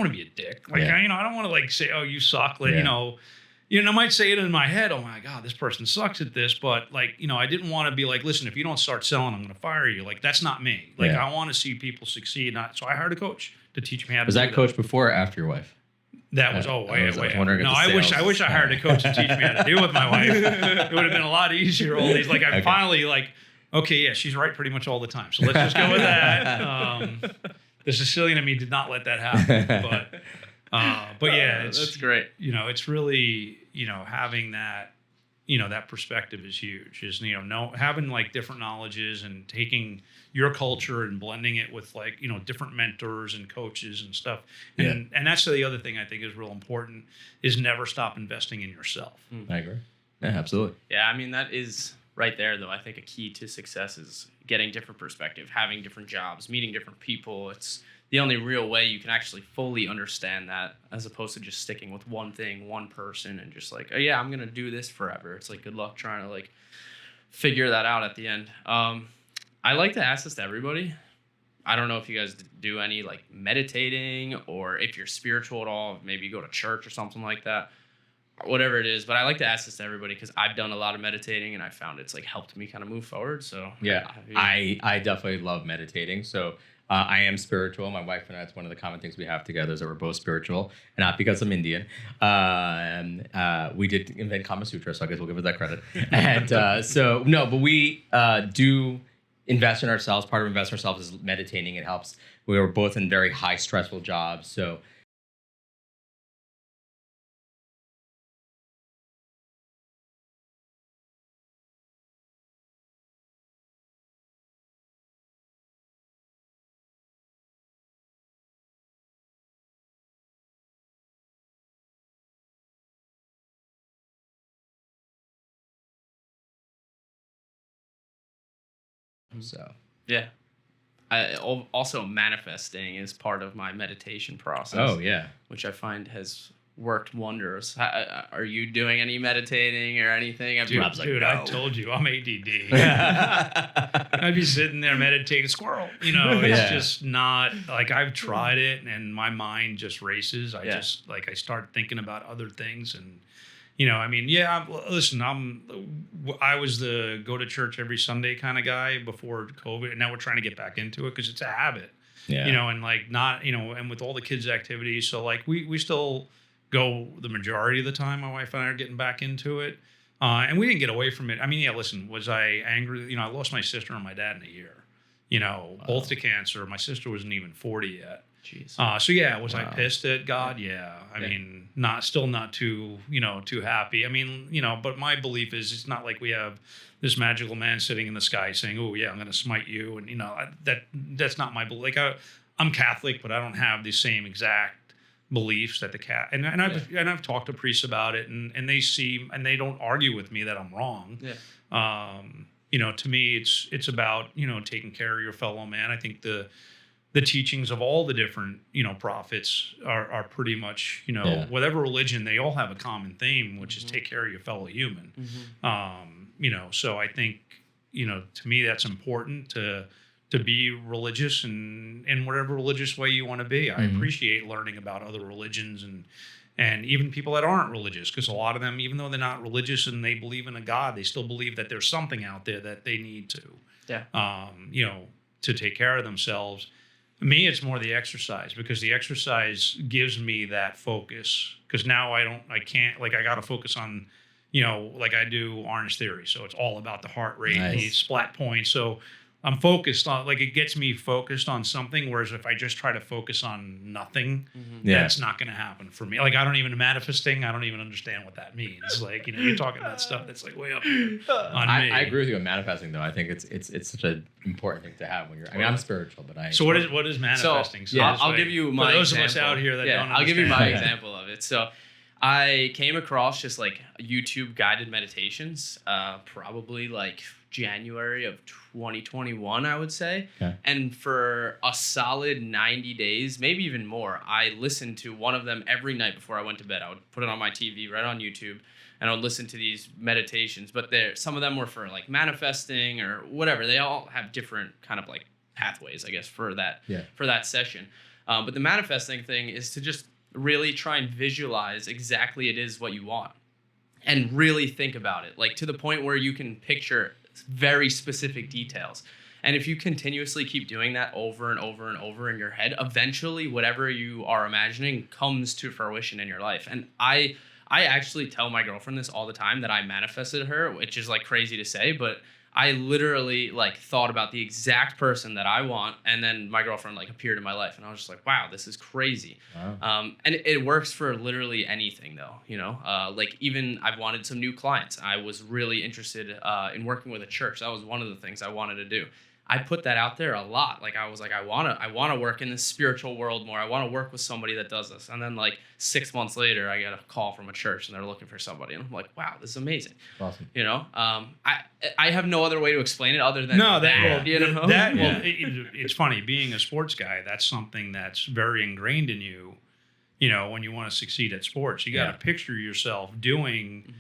to be a dick. I don't want to say, oh, you suck. I might say it in my head, oh my God, this person sucks at this. But I didn't want to be listen, if you don't start selling, I'm going to fire you. That's not me. I want to see people succeed. So I hired a coach to teach me how to do that. Was that coach before or after your wife? That was, I wish I hired a coach to teach me how to deal with my wife. It would have been a lot easier. All these, finally, okay, yeah, she's right pretty much all the time. So let's just go with that. The Sicilian in me did not let that happen, but yeah, that's great. It's really, having that, that perspective is huge. Is having different knowledges and taking your culture and blending it with different mentors and coaches and stuff. And that's the other thing I think is real important is never stop investing in yourself. I agree. Yeah, absolutely. Yeah, I mean that is right there though. I think a key to success is getting different perspective, having different jobs, meeting different people. It's the only real way you can actually fully understand that, as opposed to just sticking with one thing, one person, and just oh yeah, I'm gonna do this forever. It's good luck trying to figure that out at the end. I like to ask this to everybody. I don't know if you guys do any meditating or if you're spiritual at all. Maybe you go to church or something like that. Whatever it is, but I like to ask this to everybody because I've done a lot of meditating and I found it's helped me kind of move forward. So yeah, I definitely love meditating. So I am spiritual. My wife and I, it's one of the common things we have together is that we're both spiritual, and not because I'm Indian. We did invent Kama Sutra, so I guess we'll give it that credit. And but we do invest in ourselves. Part of investing in ourselves is meditating. It helps. We were both in very high stressful jobs, so. So yeah, also manifesting is part of my meditation process. Oh yeah, which I find has worked wonders. Are you doing any meditating or anything? Dude, no. I told you I'm ADD. I'd be sitting there meditating, squirrel. It's just not I've tried it and my mind just races. I just I start thinking about other things and I mean, yeah, listen, I was the go to church every Sunday kind of guy before COVID, and now we're trying to get back into it because it's a habit, and like not, and with all the kids' activities. So like we still go the majority of the time. My wife and I are getting back into it. And we didn't get away from it. I mean, yeah, listen, was I angry? I lost my sister and my dad in a year, both to cancer. My sister wasn't even 40 yet. Jeez. So yeah, was I pissed at God? Yeah. I mean, still not too happy. I mean, but my belief is it's not like we have this magical man sitting in the sky saying, "Oh yeah, I'm going to smite you." And that's not my belief. Like I'm Catholic, but I don't have the same exact beliefs that the cat. And I've talked to priests about it, and they see and they don't argue with me that I'm wrong. Yeah. To me, it's about taking care of your fellow man. I think the teachings of all the different, prophets are pretty much, whatever religion, they all have a common theme, which is take care of your fellow human. So I think, to me, that's important to be religious and in whatever religious way you want to be. I appreciate learning about other religions and even people that aren't religious, because a lot of them, even though they're not religious and they believe in a God, they still believe that there's something out there that they need to take care of themselves. Me, it's more the exercise, because the exercise gives me that focus. Because now I got to focus on, like I do Orange Theory. So it's all about the heart rate, the splat points. So I'm focused on, like, it gets me focused on something. Whereas if I just try to focus on nothing, that's not going to happen for me. Like, I don't even manifesting. I don't even understand what that means. Like, you're talking about stuff that's like way up here on me. I agree with you on manifesting, though. I think it's such an important thing to have when you're. I mean, I'm spiritual, but So what is manifesting? So I'll give you my for those example. of us out here that don't understand. I'll give you my example of it. So I came across just like YouTube guided meditations, probably like January of 2021, I would say. Okay. And for a solid 90 days, maybe even more, I listened to one of them every night before I went to bed. I would put it on my TV right on YouTube, and I would listen to these meditations. But some of them were for like manifesting or whatever. They all have different kind of like pathways, I guess, for that session. But the manifesting thing is to just really try and visualize exactly it is what you want and really think about it, like to the point where you can picture very specific details. And if you continuously keep doing that over and over and over in your head, eventually whatever you are imagining comes to fruition in your life. And I actually tell my girlfriend this all the time, that I manifested her, which is like crazy to say, but I literally like thought about the exact person that I want, and then my girlfriend like appeared in my life, and I was just like, wow, this is crazy. Wow. And it works for literally anything, though. Like even I've wanted some new clients. I was really interested in working with a church. That was one of the things I wanted to do. I put that out there a lot. Like I was like, I wanna work in the spiritual world more. I want to work with somebody that does this. And then like 6 months later, I get a call from a church and they're looking for somebody. And I'm like, wow, this is amazing. Awesome. I have no other way to explain it other than it's funny, being a sports guy, that's something that's very ingrained in you. When you want to succeed at sports, you got to picture yourself doing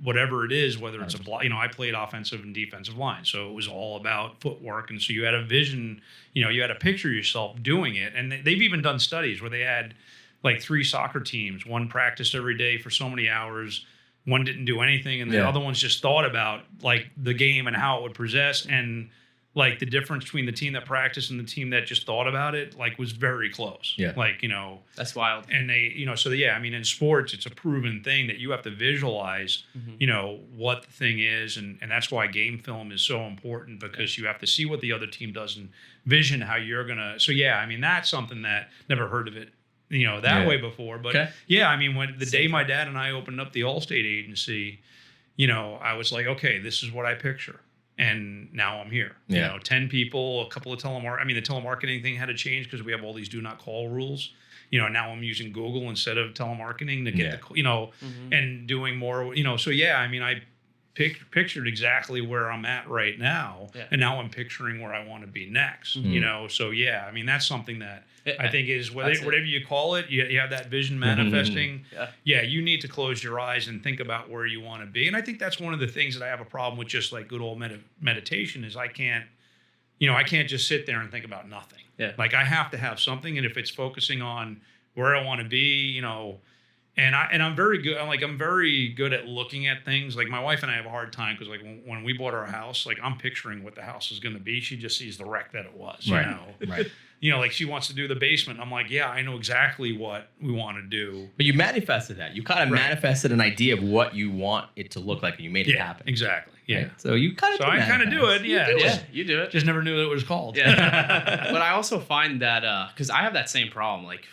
whatever it is, whether it's I played offensive and defensive line. So it was all about footwork. And so you had a vision, you had to picture yourself doing it. And they've even done studies where they had like 3 soccer teams. One practiced every day for so many hours. One didn't do anything. And the other ones just thought about like the game and how it would possess. And like the difference between the team that practiced and the team that just thought about it, like was very close. Yeah. Like, that's wild. And they, I mean, in sports, it's a proven thing that you have to visualize, what the thing is. And that's why game film is so important, because you have to see what the other team does and vision how you're going to. So, I mean, that's something that never heard of it, that way before. But I mean, when the day my dad and I opened up the AllState agency, I was like, okay, this is what I picture. And now I'm here. 10 people, a couple of telemarketing. I mean, the telemarketing thing had to change because we have all these do not call rules. Now I'm using Google instead of telemarketing to get and doing more. So I mean, I pictured exactly where I'm at right now, and now I'm picturing where I want to be next. So I mean, that's something that I think is whatever you call it. You have that vision manifesting. You need to close your eyes and think about where you want to be. And I think that's one of the things that I have a problem with, just like good old meditation, is I can't just sit there and think about nothing. Like I have to have something, and if it's focusing on where I want to be, And I'm very good. I'm very good at looking at things. Like my wife and I have a hard time because like when we bought our house, like I'm picturing what the house is going to be. She just sees the wreck that it was. You know, Right. You know, like she wants to do the basement. I'm like, yeah, I know exactly what we want to do. But you manifested that. You kind of manifested an idea of what you want it to look like, and you made it happen. Exactly. Yeah. Right? So you kind of. So I kind of do it. Yeah. You do it. Just never knew that it was called. Yeah. But I also find that because I have that same problem, like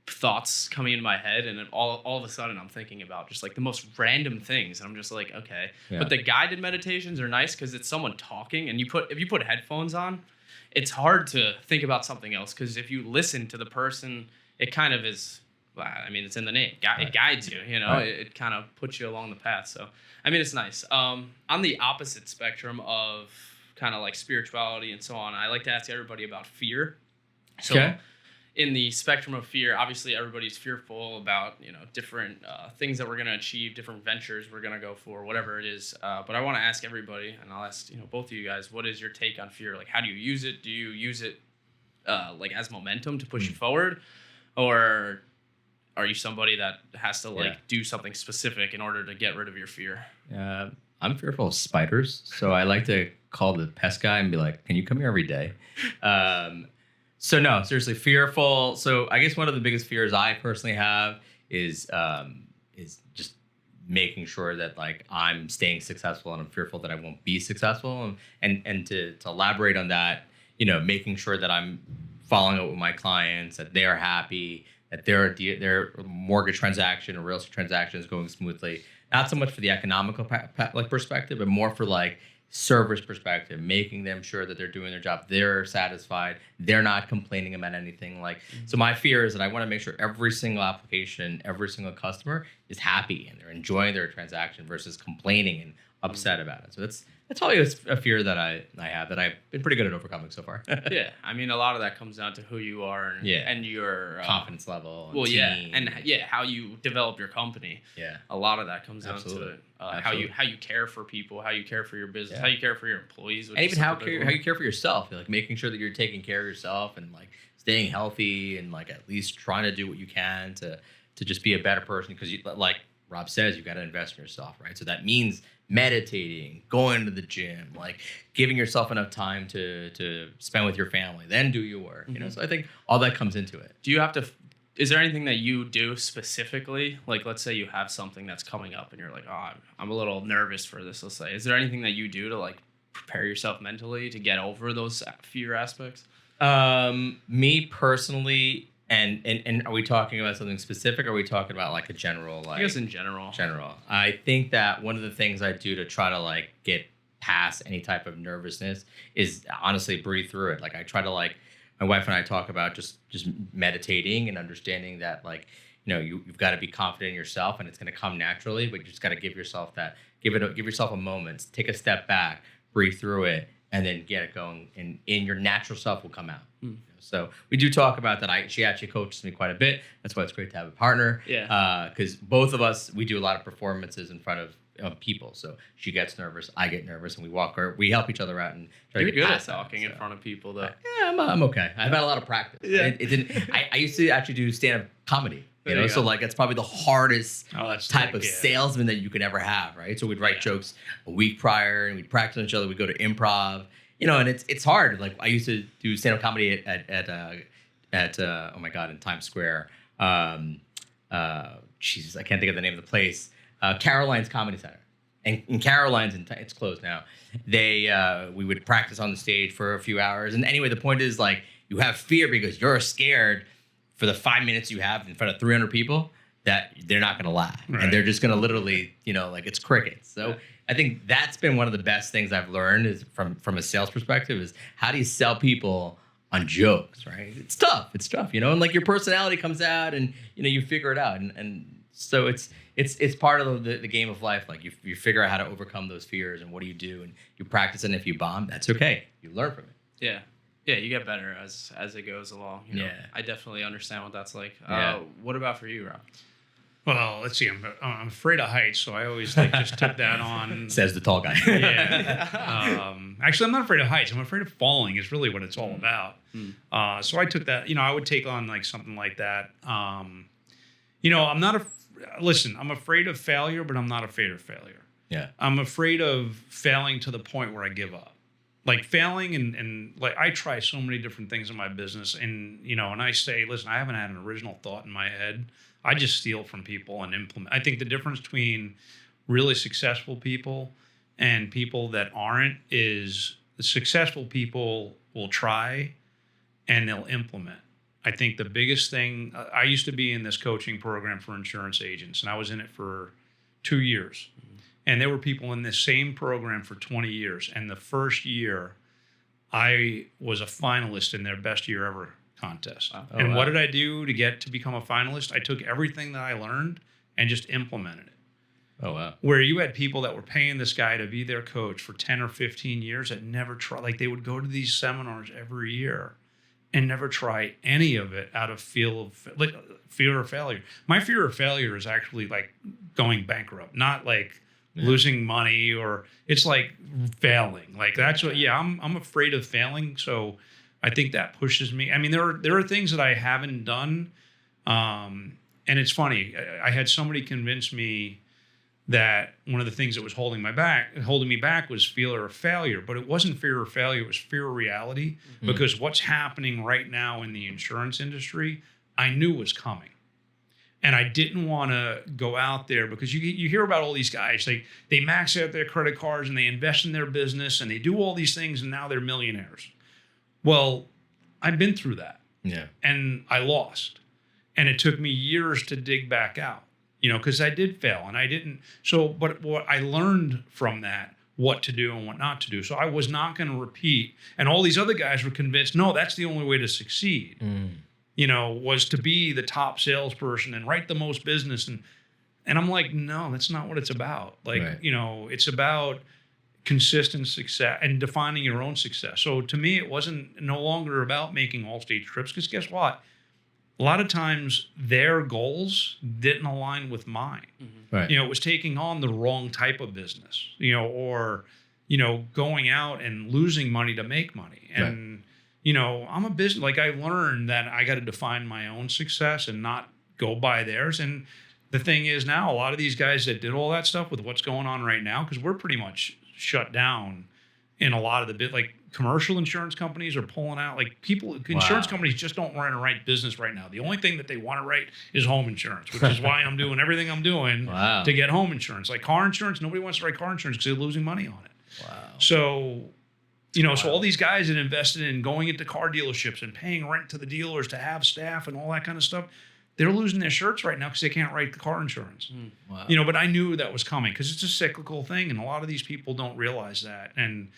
thoughts coming into my head, and then all of a sudden I'm thinking about just like the most random things, and I'm just like, okay. Yeah. But the guided meditations are nice because it's someone talking, and if you put headphones on, it's hard to think about something else because if you listen to the person, it kind of is. I mean, it's in the name. It guides you. You know, it kind of puts you along the path. So I mean, it's nice. On the opposite spectrum of kind of like spirituality and so on, I like to ask everybody about fear. So in the spectrum of fear, obviously everybody's fearful about, you know, different things that we're going to achieve, different ventures we're going to go for, whatever it is. But I want to ask everybody, and I'll ask, you know, both of you guys, what is your take on fear? Like, how do you use it? Do you use it like as momentum to push you forward? Or are you somebody that has to like do something specific in order to get rid of your fear? I'm fearful of spiders, so I like to call the pest guy and be like, "Can you come here every day?" So no, seriously, fearful. So I guess one of the biggest fears I personally have is just making sure that like I'm staying successful, and I'm fearful that I won't be successful. And to elaborate on that, you know, making sure that I'm following up with my clients, that they're happy, that their mortgage transaction or real estate transaction is going smoothly. Not so much for the economical like perspective, but more for like service perspective, making them sure that they're doing their job, they're satisfied, they're not complaining about anything. Like, so my fear is that I want to make sure every single application, every single customer is happy and they're enjoying their transaction versus complaining and upset about it. So that's always a fear that I have that I've been pretty good at overcoming so far. Yeah, I mean, a lot of that comes down to who you are and your confidence level. And team. And how you develop your company. Yeah, a lot of that comes down to it. How you care for people, how you care for your business, how you care for your employees, and even how you care for yourself. Like making sure that you're taking care of yourself and like staying healthy and like at least trying to do what you can to just be a better person. Because like Rob says, you got to invest in yourself, right? So that means meditating, going to the gym, like giving yourself enough time to spend with your family, then do your work. You know, so I think all that comes into it. Do you have to? Is there anything that you do specifically? Like, let's say you have something that's coming up, and you're like, "Oh, I'm a little nervous for this." Let's say, is there anything that you do to like prepare yourself mentally to get over those fear aspects? Me personally. And are we talking about something specific, or are we talking about like a general, like... I guess in general. General. I think that one of the things I do to try to like get past any type of nervousness is honestly breathe through it. Like I try to like, my wife and I talk about just meditating and understanding that like, you know, you've got to be confident in yourself and it's going to come naturally, but you just got to give yourself a moment, take a step back, breathe through it, and then get it going, and your natural self will come out. So we do talk about that. She actually coaches me quite a bit. That's why it's great to have a partner. Yeah. Because both of us, we do a lot of performances in front of people. So she gets nervous, I get nervous, and we help each other out and try You're to get good at past talking in front of people, though. Yeah, I'm okay. I've had a lot of practice. Yeah. I used to actually do stand-up comedy. You know, so like it's probably the hardest type of salesman that you could ever have, right? So we'd write jokes a week prior, and we'd practice on each other. We'd go to improv. You know, and it's hard. Like I used to do stand-up comedy at oh my God, in Times Square. Jesus, I can't think of the name of the place. Caroline's Comedy Center. And in Caroline's, it's closed now. We would practice on the stage for a few hours. And anyway, the point is like you have fear because you're scared for the 5 minutes you have in front of 300 people that they're not going to laugh. Right. And they're just going to literally, you know, like it's crickets. So I think that's been one of the best things I've learned is from a sales perspective is how do you sell people on jokes, right? It's tough, you know, and like your personality comes out and, you know, you figure it out. And so it's part of the game of life. Like you figure out how to overcome those fears and what do, and you practice. And if you bomb, that's okay. You learn from it. Yeah. Yeah, you get better as it goes along. You know? Yeah. I definitely understand what that's like. What about for you, Rob? Well, let's see. I'm afraid of heights, so I always just took that on. Says the tall guy. Yeah. Actually, I'm not afraid of heights. I'm afraid of falling. Is really what it's all about. So I took that. You know, I would take on like something like that. You know, I'm not listen, I'm afraid of failure, but I'm not afraid of failure. Yeah. I'm afraid of failing to the point where I give up. Like failing and like I try so many different things in my business and, and I say, listen, I haven't had an original thought in my head. I just steal from people and implement. I think the difference between really successful people and people that aren't is the successful people will try and they'll implement. I think the biggest thing, I used to be in this coaching program for insurance agents, and I was in it for 2 years. And there were people in this same program for 20 years. And the first year, I was a finalist in their best year ever contest. And what did I do to get to become a finalist? I took everything that I learned and just implemented it. Oh, wow. Where you had people that were paying this guy to be their coach for 10 or 15 years that never tried, like they would go to these seminars every year and never try any of it out of fear of failure. My fear of failure is actually like going bankrupt, not like losing money, or it's like failing. Like that's what, I'm afraid of failing. So I think that pushes me. I mean, there are things that I haven't done. And it's funny. I had somebody convince me that one of the things that was holding me back was fear of failure, but it wasn't fear of failure. It was fear of reality, because what's happening right now in the insurance industry, I knew was coming. And I didn't want to go out there because you hear about all these guys, they max out their credit cards and they invest in their business and they do all these things and now they're millionaires. Well, I've been through that. Yeah. And I lost. And it took me years to dig back out, because I did fail and I didn't. So, but what I learned from that, what to do and what not to do. So I was not going to repeat. And all these other guys were convinced, no, that's the only way to succeed. Was to be the top salesperson and write the most business. And I'm like, no, that's not what it's about. Like, right. It's about consistent success and defining your own success. So to me, it wasn't no longer about making AllState trips, because guess what? A lot of times their goals didn't align with mine. Right. It was taking on the wrong type of business, or, going out and losing money to make money. And, right. I'm a business, like I learned that I got to define my own success and not go by theirs. And the thing is now, a lot of these guys that did all that stuff with what's going on right now, because we're pretty much shut down in a lot of like commercial insurance companies are pulling out. Like insurance companies just don't want to write business right now. The only thing that they want to write is home insurance, which is why I'm doing everything I'm doing to get home insurance. Like car insurance, nobody wants to write car insurance because they're losing money on it. Wow. So, so all these guys that invested in going into car dealerships and paying rent to the dealers to have staff and all that kind of stuff, they're losing their shirts right now because they can't write the car insurance. Wow. But I knew that was coming because it's a cyclical thing, and a lot of these people don't realize that. And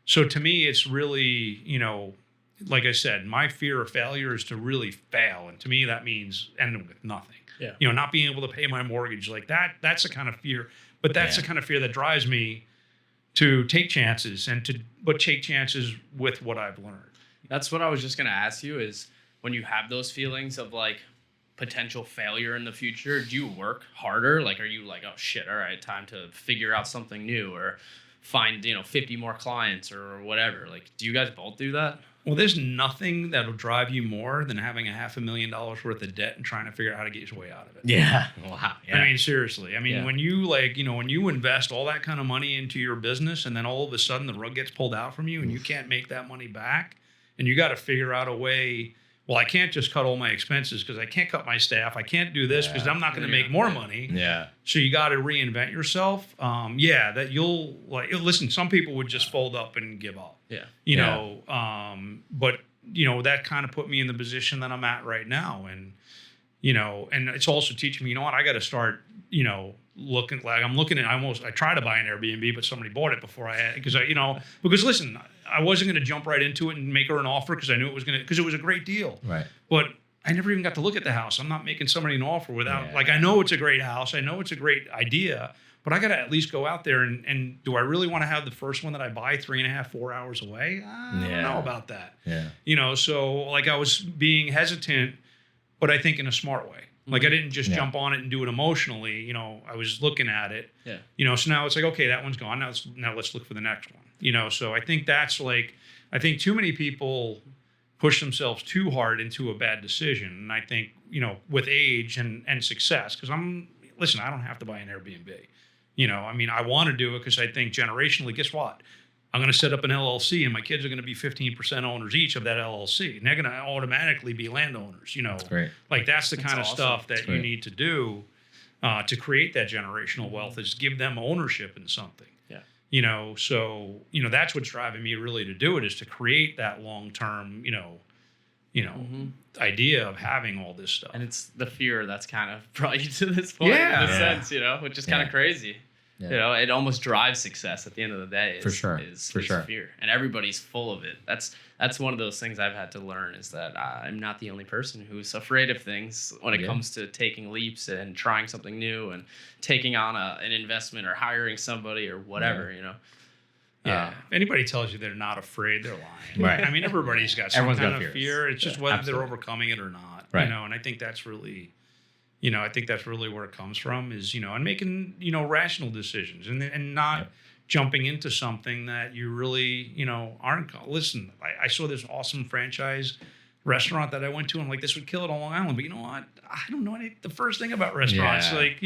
so to me, it's really, like I said, my fear of failure is to really fail. And to me, that means ending with nothing. Yeah. Not being able to pay my mortgage like that. That's the kind of fear. But that's the kind of fear that drives me to take chances but take chances with what I've learned. That's what I was just going to ask you is when you have those feelings of like potential failure in the future, do you work harder? Like, are you like, oh shit, all right, time to figure out something new or find, 50 more clients or whatever? Like, do you guys both do that? Well, there's nothing that'll drive you more than having $500,000 worth of debt and trying to figure out how to get your way out of it. Yeah. Wow. Yeah. I mean, seriously. I mean, when you when you invest all that kind of money into your business and then all of a sudden the rug gets pulled out from you and you can't make that money back and you got to figure out a way. Well, I can't just cut all my expenses because I can't cut my staff. I can't do this because I'm not going to make more money. Yeah. So you got to reinvent yourself. That you'll listen, some people would just fold up and give up. Yeah. But that kind of put me in the position that I'm at right now. And, and it's also teaching me, I got to start, looking like I tried to buy an Airbnb, but somebody bought it before I had, because listen, I wasn't going to jump right into it and make her an offer because I knew it was because it was a great deal. Right. But I never even got to look at the house. I'm not making somebody an offer without, I know it's a great house. I know it's a great idea, but I got to at least go out there and do I really want to have the first one that I buy 3.5, 4 hours away? I don't know about that. Yeah. So like I was being hesitant, but I think in a smart way. Like I didn't just jump on it and do it emotionally. I was looking at it. Yeah. So now it's like, okay, that one's gone. Now let's look for the next one. So I think that's I think too many people push themselves too hard into a bad decision. And I think, with age and success, because I'm listen, I don't have to buy an Airbnb. You know, I mean, I want to do it because I think generationally, guess what? I'm going to set up an LLC and my kids are going to be 15% owners each of that LLC. And they're going to automatically be landowners, you know. That's great. Like that's the kind of awesome. stuff that That's you great. need to do to create that generational wealth is give them ownership in something. Yeah. You know, so, you know, that's what's driving me really to do it is to create that long-term, idea of having all this stuff. And it's the fear that's kind of brought you to this point in a sense, you know, which is kind of crazy. Yeah. You know, it almost drives success at the end of the day. For sure. Is For sure. fear. And everybody's full of it. That's one of those things I've had to learn is that I'm not the only person who's afraid of things when it comes to taking leaps and trying something new and taking on an investment or hiring somebody or whatever, you know. Yeah. If anybody tells you they're not afraid, they're lying. Right. I mean, everybody's got some Everyone's kind got of fears. fear. It's just whether absolutely. they're overcoming it or not. Right. You know, and I think that's really, I think that's really where it comes from is, and making, rational decisions and not jumping into something that you really, aren't. Listen, I saw this awesome franchise restaurant that I went to. I'm like, this would kill it on Long Island. But you know what? I don't know the first thing about restaurants. Yeah. Like,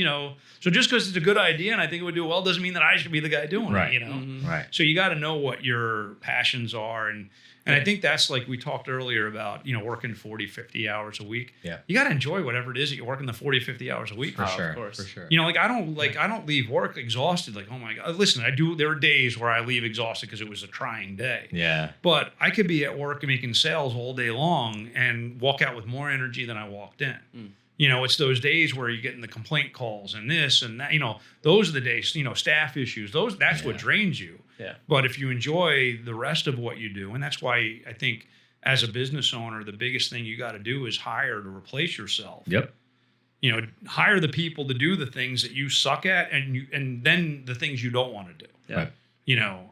so just because it's a good idea and I think it would do well doesn't mean that I should be the guy doing Right. it, Right. So you got to know what your passions are. And I think that's like we talked earlier about, working 40, 50 hours a week. Yeah. You got to enjoy whatever it is that you're working the 40, 50 hours a week. For sure. Of course. For sure. I don't leave work exhausted. Like, oh my God, listen, there are days where I leave exhausted because it was a trying day. Yeah. But I could be at work and making sales all day long and walk out with more energy than I walked in. It's those days where you're getting the complaint calls and this and that, those are the days, staff issues, that's what drains you. Yeah. But if you enjoy the rest of what you do, and that's why I think as a business owner, the biggest thing you got to do is hire to replace yourself. Yep. Hire the people to do the things that you suck at and then the things you don't want to do. Yeah. Right.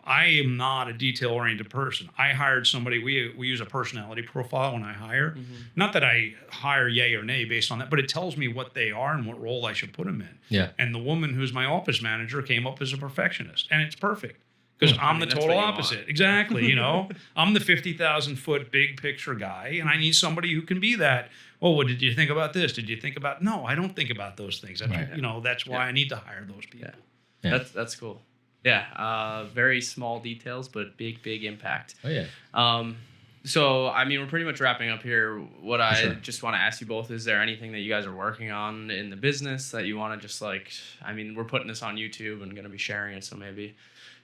I am not a detail-oriented person. I hired somebody, we use a personality profile when I hire. Not that I hire yay or nay based on that, but it tells me what they are and what role I should put them in. Yeah. And the woman who's my office manager came up as a perfectionist, and it's perfect. Because I'm the that's total what you opposite. want. Exactly. I'm the 50,000-foot big picture guy, and I need somebody who can be that. Oh, what did you think about this? Did you think about? No, I don't think about those things. That's, Right. That's why I need to hire those people. Yeah. That's cool. Yeah. Very small details, but big impact. Oh yeah. So, I mean, we're pretty much wrapping up here. What I sure. just want to ask you both, is there anything that you guys are working on in the business that you want to just we're putting this on YouTube and going to be sharing it. So maybe,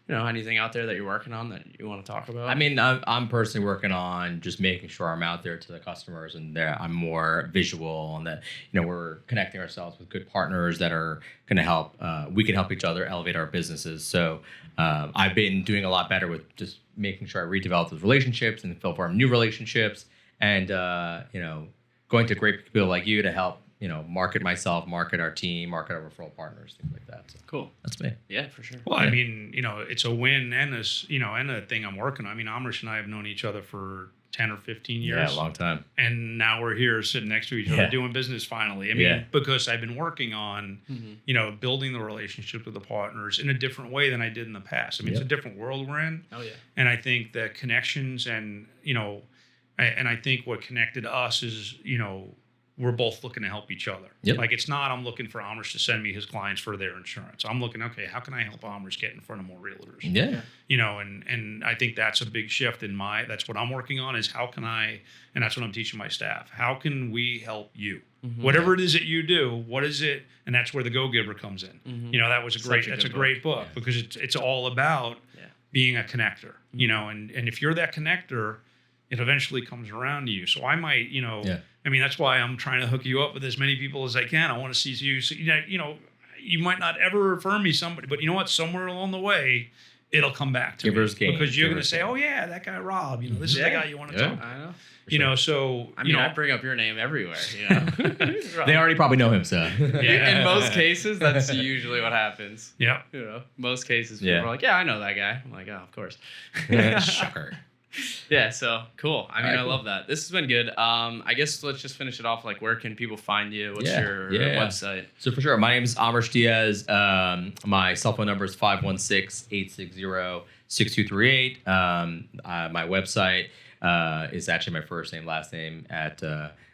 anything out there that you're working on that you want to talk about? I mean, I'm personally working on just making sure I'm out there to the customers and I'm more visual and that, we're connecting ourselves with good partners that are going to help. We can help each other elevate our businesses. So I've been doing a lot better with just making sure I redevelop those relationships and form new relationships and, going to great people like you to help, market myself, market our team, market our referral partners, things like that. So Cool. that's me. Yeah, for sure. Well, I mean, it's a win and a thing I'm working on. I mean, Amrish and I have known each other for 10 or 15 years. Yeah, a long time. And now we're here sitting next to each other doing business finally. I mean, because I've been working on, building the relationship with the partners in a different way than I did in the past. I mean, it's a different world we're in. Oh, yeah. And I think that connections and, I think what connected us is, we're both looking to help each other. Yep. Like it's not I'm looking for Amrish to send me his clients for their insurance. I'm looking, okay, how can I help Amrish get in front of more realtors? Yeah. And I think that's a big shift in that's what I'm working on is how can I, and that's what I'm teaching my staff. How can we help you? Whatever it is that you do, what is it? And that's where the Go Giver comes in. That was that's a great book because it's all about being a connector, and if you're that connector, it eventually comes around to you. So I might, I mean, that's why I'm trying to hook you up with as many people as I can. I want to see you. So, you might not ever refer me somebody, but you know what? Somewhere along the way, it'll come back to Giver's me gain. because you're going to Giver's say, gain. "Oh yeah, that guy Rob. This is the guy you want to talk to." I know. So I mean, I bring up your name everywhere. They already probably know him, so. In most cases, that's usually what happens. Yeah. Most cases, people are like, "Yeah, I know that guy." I'm like, "Oh, of course." Shocker. Yeah, so cool. I mean, All right, I cool. love that. This has been good. I guess let's just finish it off. Like, where can people find you? What's your website? So for sure, my name is Amrish Diaz. My cell phone number is 516-860-6238. My website is actually my first name, last name at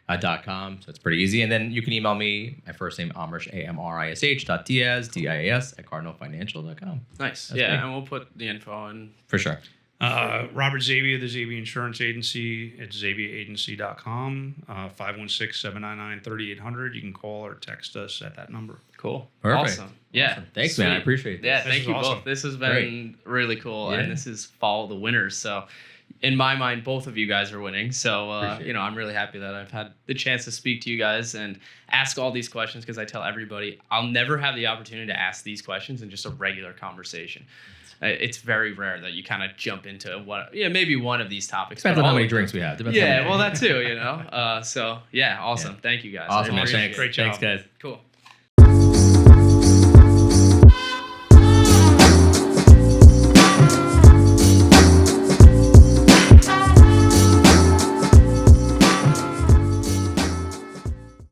.com. So it's pretty easy. And then you can email me, my first name, Amrish, AMRISH.Diaz, DIAS, at cardinalfinancial.com. Nice. That's yeah, great. and we'll put the info in. For sure. Robert Zabbia, the Zabbia Insurance Agency. It's zabbiaagency.com. 516-799-3800. You can call or text us at that number. Cool. Perfect. Awesome. Yeah. Awesome. Thanks, man. I Sweet. appreciate that. Yeah, This thank is you awesome. both. This has been really cool, Yeah. and this is follow the winners. So, in my mind, both of you guys are winning. So, Appreciate it. I'm really happy that I've had the chance to speak to you guys and ask all these questions, because I tell everybody I'll never have the opportunity to ask these questions in just a regular conversation. It's very rare that you kind of jump into maybe one of these topics. Depends but on how all many of them- drinks we have. Depends on how Yeah, many- well, that too, So, yeah, awesome. Yeah. Thank you guys. I Awesome. Man. appreciate Thanks. it. Great job. Thanks, guys. Cool.